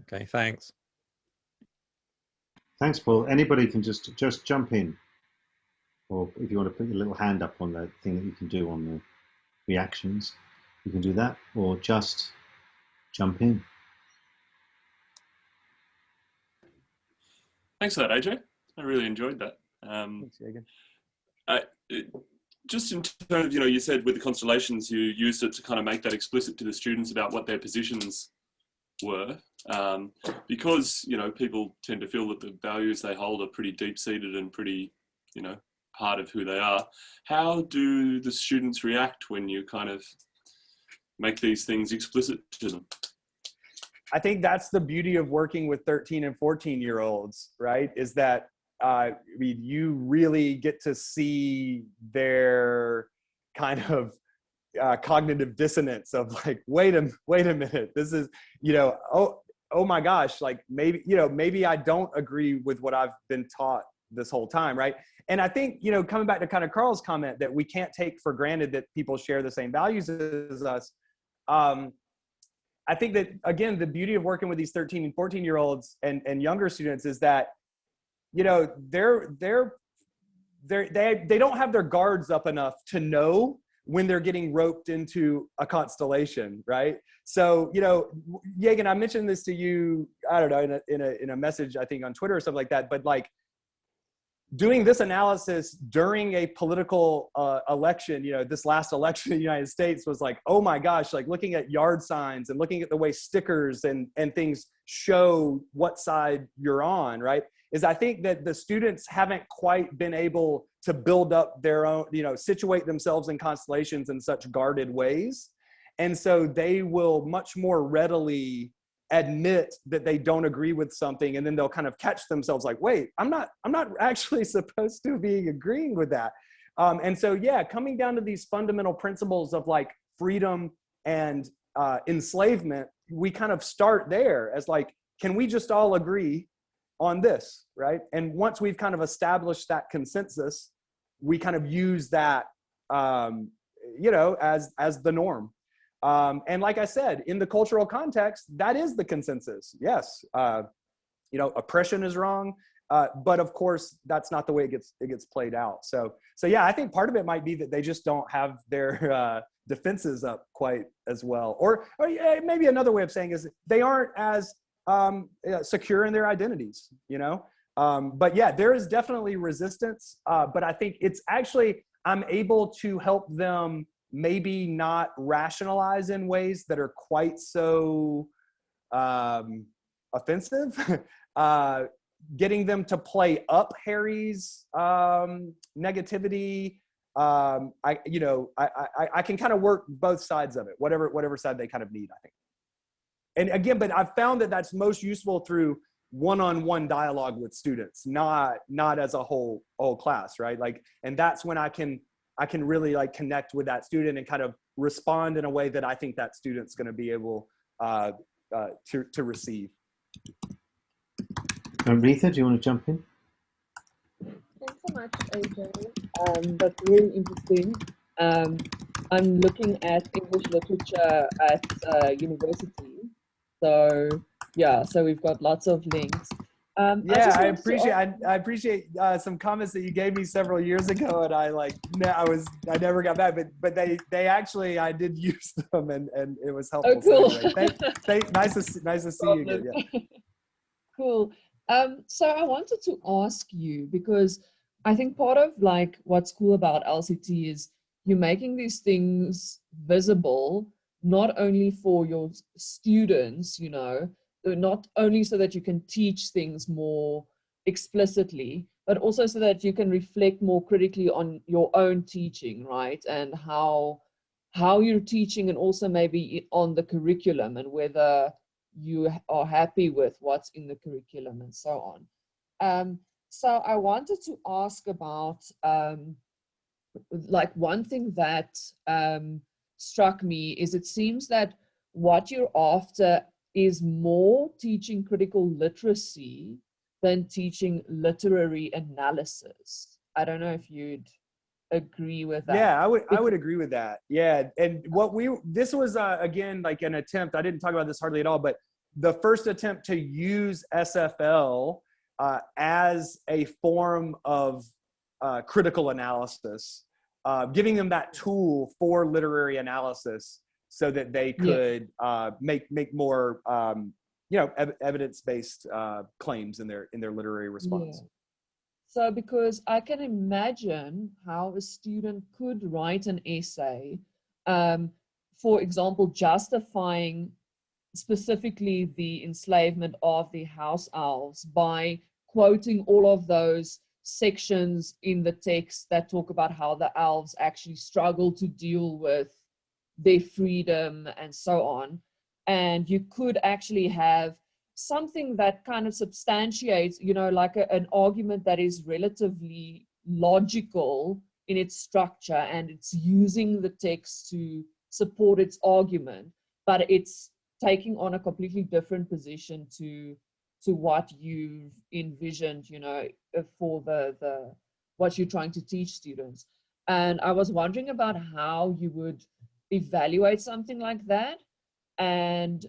Okay, thanks. Thanks, Paul. Anybody can just jump in, or if you want to put your little hand up on the thing that you can do on the reactions, you can do that, or just jump in. Thanks for that, AJ. I really enjoyed that. Thanks, Jagan. Just in terms of, you know, you said with the constellations, you used it to kind of make that explicit to the students about what their positions were, because, you know, people tend to feel that the values they hold are pretty deep-seated and pretty, you know, part of who they are. How do the students react when you kind of make these things explicit to them? I think that's the beauty of working with 13 and 14-year-olds, right? Is that I mean, you really get to see their kind of cognitive dissonance of like, wait a minute, this is, you know, oh my gosh, like maybe, you know, maybe I don't agree with what I've been taught this whole time, right? And I think, you know, coming back to kind of Carl's comment that we can't take for granted that people share the same values as us. I think that, again, the beauty of working with these 13 and 14-year-olds and younger students is that, you know, they don't have their guards up enough to know when they're getting roped into a constellation, right? So, you know, Jagan, I mentioned this to you, I don't know, in a message, I think on Twitter or something like that, but like doing this analysis during a political election, you know, this last election in the United States was like, oh my gosh, like looking at yard signs and looking at the way stickers and things show what side you're on, right? Is I think that the students haven't quite been able to build up their own, you know, situate themselves in constellations in such guarded ways. And so they will much more readily admit that they don't agree with something, and then they'll kind of catch themselves like, wait, I'm not actually supposed to be agreeing with that. And so, yeah, coming down to these fundamental principles of like freedom and enslavement, we kind of start there as like, can we just all agree on this, right? And once we've kind of established that consensus, we kind of use that, you know, as the norm. And like I said, in the cultural context, that is the consensus. Yes, you know, oppression is wrong, but of course, that's not the way it gets played out. So yeah, I think part of it might be that they just don't have their defenses up quite as well, or yeah, maybe another way of saying is they aren't as secure in their identities, you know. But yeah, there is definitely resistance, but I think it's actually, I'm able to help them maybe not rationalize in ways that are quite so offensive, getting them to play up Harry's negativity. I can kind of work both sides of it, whatever side they kind of need, I think. And again, but I've found that that's most useful through one-on-one dialogue with students, not as a whole class, right? Like, and that's when I can really like connect with that student and kind of respond in a way that I think that student's going to be able to receive. Aretha, do you want to jump in? Thanks so much, AJ. That's really interesting. I'm looking at English literature at university. So yeah, so we've got lots of links. Yeah, I appreciate some comments that you gave me several years ago, and I never got back, but they actually, I did use them, and it was helpful. Oh, cool. So anyway, nice to see you again. Yeah. Cool. So I wanted to ask you, because I think part of like what's cool about LCT is you're making these things visible, not only for your students, you know, not only so that you can teach things more explicitly, but also so that you can reflect more critically on your own teaching, right? And how you're teaching, and also maybe on the curriculum, and whether you are happy with what's in the curriculum and so on. So I wanted to ask about like one thing that struck me is it seems that what you're after is more teaching critical literacy than teaching literary analysis. I don't know if you'd agree with that. Yeah, I would agree with that. Yeah, and this was again like an attempt. I didn't talk about this hardly at all, but the first attempt to use SFL as a form of critical analysis, giving them that tool for literary analysis, so that they could make more evidence-based claims in their literary response. Yeah. So because I can imagine how a student could write an essay, for example, justifying specifically the enslavement of the house elves by quoting all of those sections in the text that talk about how the elves actually struggle to deal with their freedom and so on. And you could actually have something that kind of substantiates, you know, like an argument that is relatively logical in its structure, and it's using the text to support its argument, but it's taking on a completely different position to what you've envisioned, you know, for the what you're trying to teach students. And I was wondering about how you would evaluate something like that, and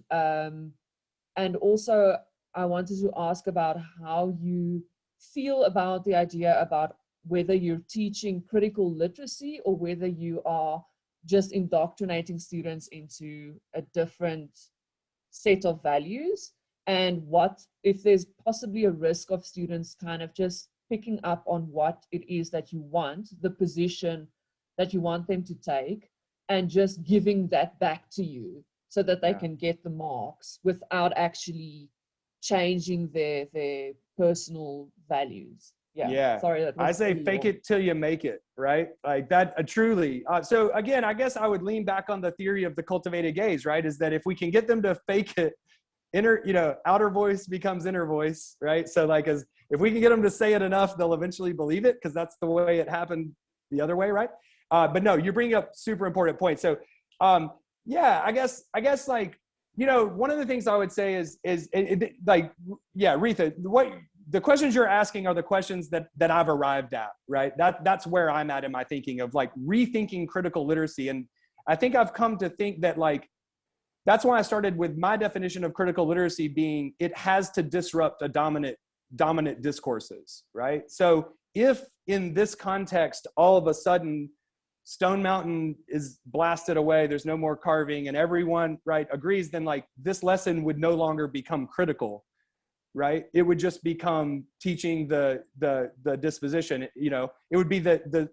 also I wanted to ask about how you feel about the idea about whether you're teaching critical literacy or whether you are just indoctrinating students into a different set of values, and what if there's possibly a risk of students kind of just picking up on what it is that you want, the position that you want them to take, and just giving that back to you so that they can get the marks without actually changing their personal values. Yeah. Sorry, that was I say fake it till you make it, right? Like that, truly. So again, I guess I would lean back on the theory of the cultivated gaze, right? Is that if we can get them to fake it, outer voice becomes inner voice, right? So like, if we can get them to say it enough, they'll eventually believe it, because that's the way it happened the other way, right? But no, you're bringing up super important points. So yeah, I guess like, you know, one of the things I would say is like, yeah, Retha, the questions you're asking are the questions that I've arrived at, right? That's where I'm at in my thinking of like rethinking critical literacy. And I think I've come to think that like, that's why I started with my definition of critical literacy being, it has to disrupt a dominant discourses, right? So if in this context, all of a sudden, Stone Mountain is blasted away, there's no more carving, and everyone, right, agrees, then like this lesson would no longer become critical, right? It would just become teaching the disposition, you know, it would be the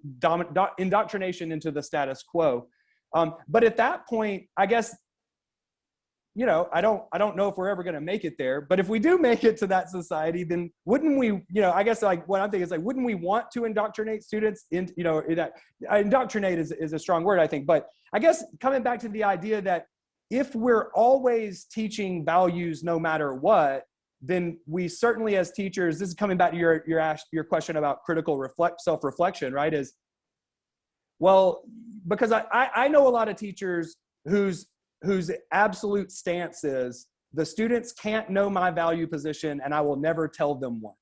indoctrination into the status quo. But at that point, I guess, you know, I don't know if we're ever going to make it there, but if we do make it to that society, then wouldn't we, you know, I guess like what I'm thinking is like, wouldn't we want to indoctrinate students in, you know, indoctrinate is a strong word, I think, but I guess coming back to the idea that if we're always teaching values no matter what, then we certainly as teachers, this is coming back to your question about critical self-reflection, right? Is, well, because I know a lot of teachers whose absolute stance is the students can't know my value position and I will never tell them one.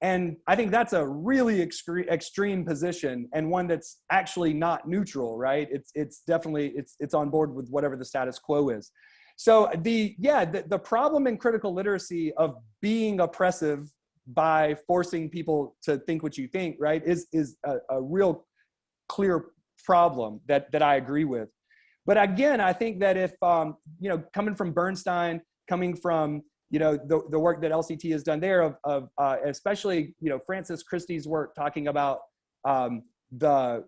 And I think that's a really extreme position, and one that's actually not neutral, right? It's definitely, it's on board with whatever the status quo is. So the problem in critical literacy of being oppressive by forcing people to think what you think, right, is a real clear problem that I agree with. But again, I think that if, coming from Bernstein, coming from, the work that LCT has done there of especially, Francis Christie's work talking about the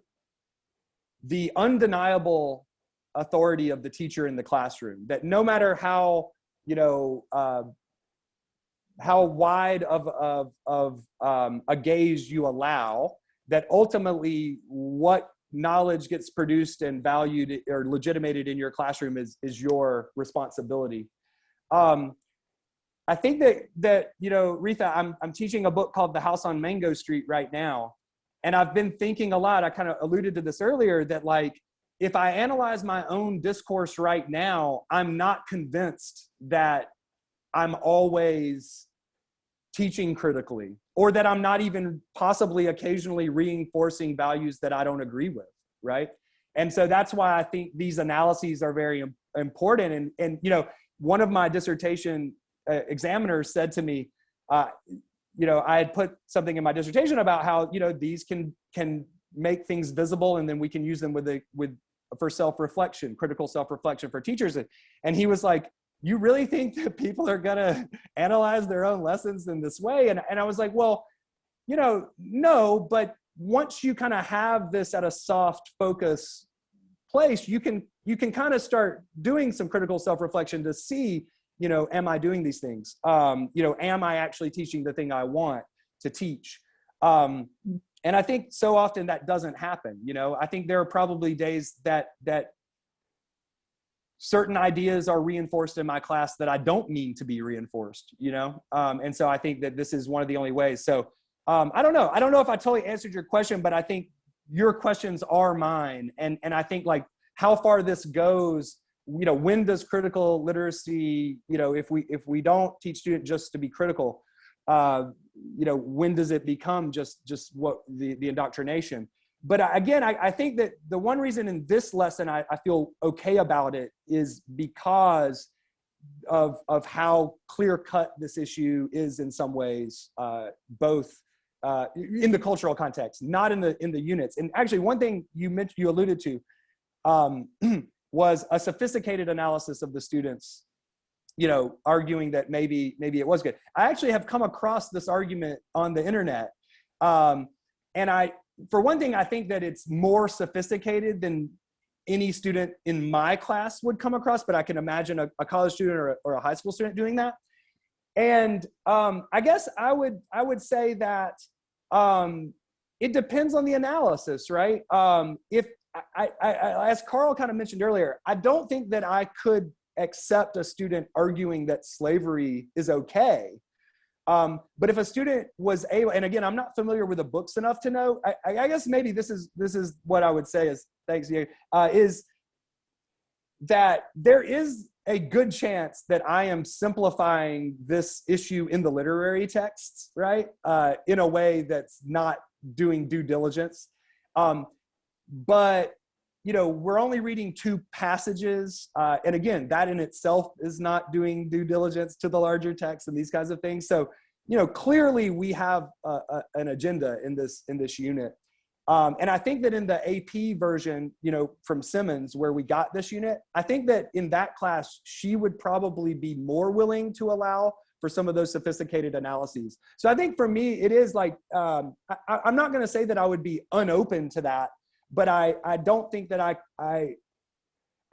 undeniable authority of the teacher in the classroom, that no matter how wide of a gaze you allow, that ultimately what knowledge gets produced and valued or legitimated in your classroom is your responsibility. I think that Retha, I'm teaching a book called The House on Mango Street right now. And I've been thinking a lot, I kind of alluded to this earlier, that like, if I analyze my own discourse right now, I'm not convinced that I'm always teaching critically, or that I'm not even possibly occasionally reinforcing values that I don't agree with, right? And so that's why I think these analyses are very important. And one of my dissertation examiners said to me, I had put something in my dissertation about how, these can make things visible, and then we can use them for self-reflection, critical self-reflection for teachers. And he was like, you really think that people are going to analyze their own lessons in this way? And I was like, well, no, but once you kind of have this at a soft focus place, you can kind of start doing some critical self-reflection to see, am I doing these things? Am I actually teaching the thing I want to teach? And I think so often that doesn't happen. I think there are probably days that certain ideas are reinforced in my class that I don't mean to be reinforced, and so I think that this is one of the only ways. So I don't know if I totally answered your question, but I think your questions are mine. And I think like how far this goes, when does critical literacy, if we don't teach students just to be critical, when does it become just what the indoctrination? But again, I think that the one reason in this lesson I feel okay about it is because of how clear cut this issue is in some ways, both in the cultural context, not in the units. And actually, one thing you alluded to was a sophisticated analysis of the students, arguing that maybe it was good. I actually have come across this argument on the internet, and for one thing, I think that it's more sophisticated than any student in my class would come across, but I can imagine a college student or a high school student doing that. And I guess I would say that it depends on the analysis, right? If I as Carl kind of mentioned earlier, I don't think that I could accept a student arguing that slavery is okay. But if a student was able, and again, I'm not familiar with the books enough to know, I guess maybe this is what I would say is, thanks, is that there is a good chance that I am simplifying this issue in the literary texts, right? In a way that's not doing due diligence. But, we're only reading 2 passages. And again, that in itself is not doing due diligence to the larger text and these kinds of things. So, clearly we have an agenda in this unit. And I think that in the AP version, from Simmons, where we got this unit, I think that in that class, she would probably be more willing to allow for some of those sophisticated analyses. So I think for me, it is like, I'm not going to say that I would be unopen to that, but I don't think that I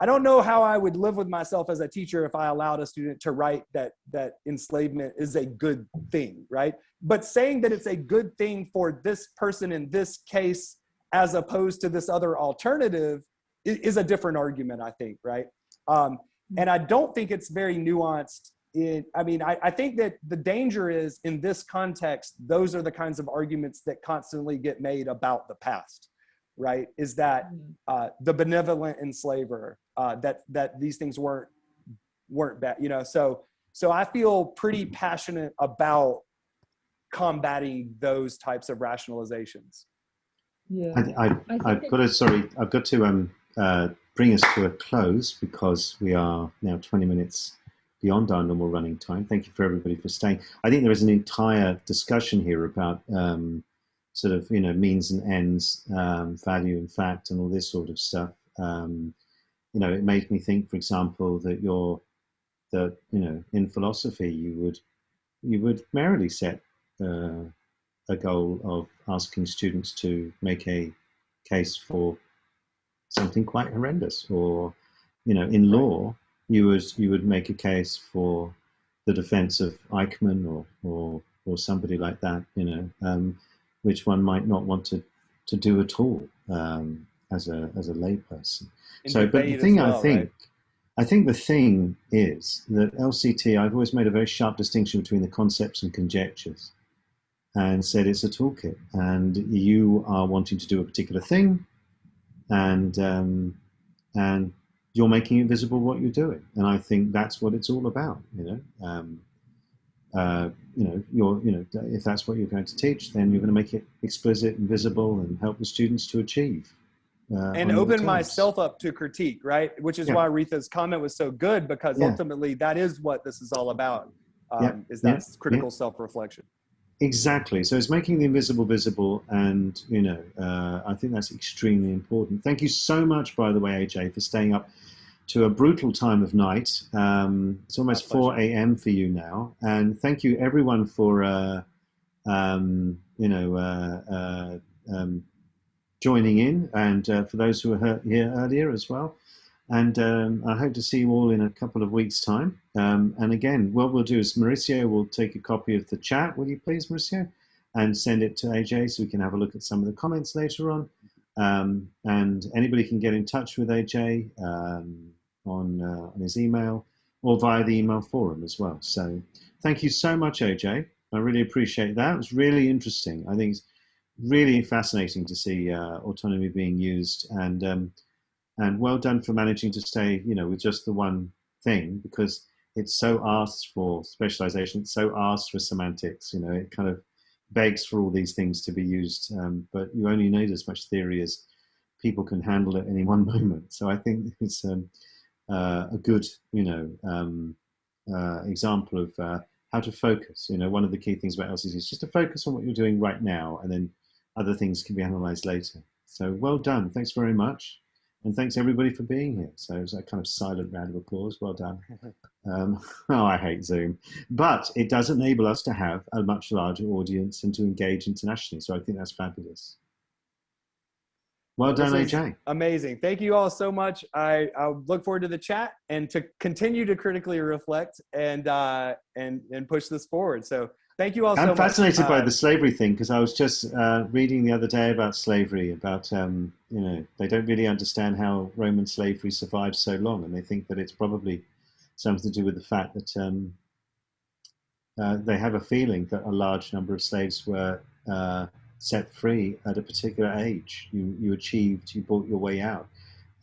don't know how I would live with myself as a teacher if I allowed a student to write that enslavement is a good thing, right? But saying that it's a good thing for this person in this case, as opposed to this other alternative, is a different argument, I think, right? And I don't think it's very nuanced. I think that the danger is, in this context, those are the kinds of arguments that constantly get made about the past, right? Is that the benevolent enslaver, that these things weren't bad, So So I feel pretty passionate about combating those types of rationalizations. Yeah. I've got to bring us to a close because we are now 20 minutes beyond our normal running time. Thank you for everybody for staying. I think there is an entire discussion here about sort of, means and ends, value and fact, and all this sort of stuff. It made me think, for example, that in philosophy you would merrily set a goal of asking students to make a case for something quite horrendous, or in law you would make a case for the defense of Eichmann or somebody like that, which one might not want to do at all as a layperson. So, but the thing I think the thing is that LCT, I've always made a very sharp distinction between the concepts and conjectures, and said it's a toolkit, and you are wanting to do a particular thing, and you're making it visible what you're doing, and I think that's what it's all about. If that's what you're going to teach, then you're going to make it explicit and visible and help the students to achieve. And open myself up to critique, right? Which is why Aretha's comment was so good, because ultimately that is what this is all about, is that critical self-reflection. Exactly. So it's making the invisible visible, and I think that's extremely important. Thank you so much, by the way, AJ, for staying up to a brutal time of night. It's almost 4 a.m. for you now, and thank you everyone for joining in, and for those who were here earlier as well. And I hope to see you all in a couple of weeks' time. And again, what we'll do is Mauricio will take a copy of the chat, will you please, Mauricio? And send it to AJ so we can have a look at some of the comments later on. And anybody can get in touch with AJ on his email or via the email forum as well. So thank you so much, AJ. I really appreciate that. It was really interesting. I think it's really fascinating to see autonomy being used, and well done for managing to stay, with just the one thing, because it's so asked for specialization, it's so asked for semantics, it kind of begs for all these things to be used, but you only need as much theory as people can handle at any one moment. So I think it's a good, example of how to focus. One of the key things about LCT is just to focus on what you're doing right now, and then other things can be analyzed later. So well done. Thanks very much. And thanks everybody for being here. So it was a kind of silent round of applause. Well done. I hate Zoom, but it does enable us to have a much larger audience and to engage internationally. So I think that's fabulous. Well done, AJ. Amazing. Thank you all so much. I look forward to the chat and to continue to critically reflect and push this forward. So thank you all so much. I'm fascinated by the slavery thing, because I was just reading the other day about slavery, about, they don't really understand how Roman slavery survived so long, and they think that it's probably something to do with the fact that they have a feeling that a large number of slaves were set free at a particular age. You bought your way out,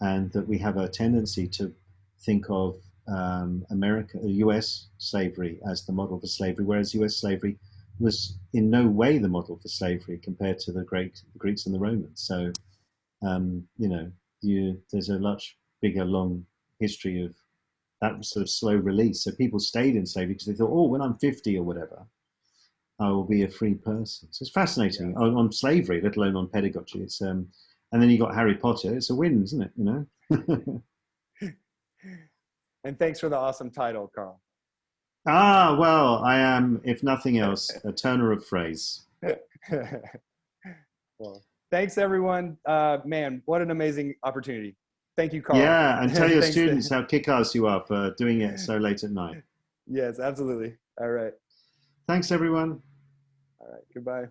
and that we have a tendency to think of US slavery as the model for slavery, whereas US slavery was in no way the model for slavery compared to the Greeks and the Romans. So, there's a much bigger, long history of that sort of slow release. So people stayed in slavery because they thought, oh, when I'm 50 or whatever, I will be a free person. So it's fascinating on slavery, let alone on pedagogy. It's and then you got Harry Potter. It's a win, isn't it? And thanks for the awesome title, Carl. Well, I am, if nothing else, a turner of phrase. Well, thanks, everyone. Man, what an amazing opportunity. Thank you, Carl. Yeah, and tell your students how kick-ass you are for doing it so late at night. Yes, absolutely. All right. Thanks, everyone. All right, goodbye.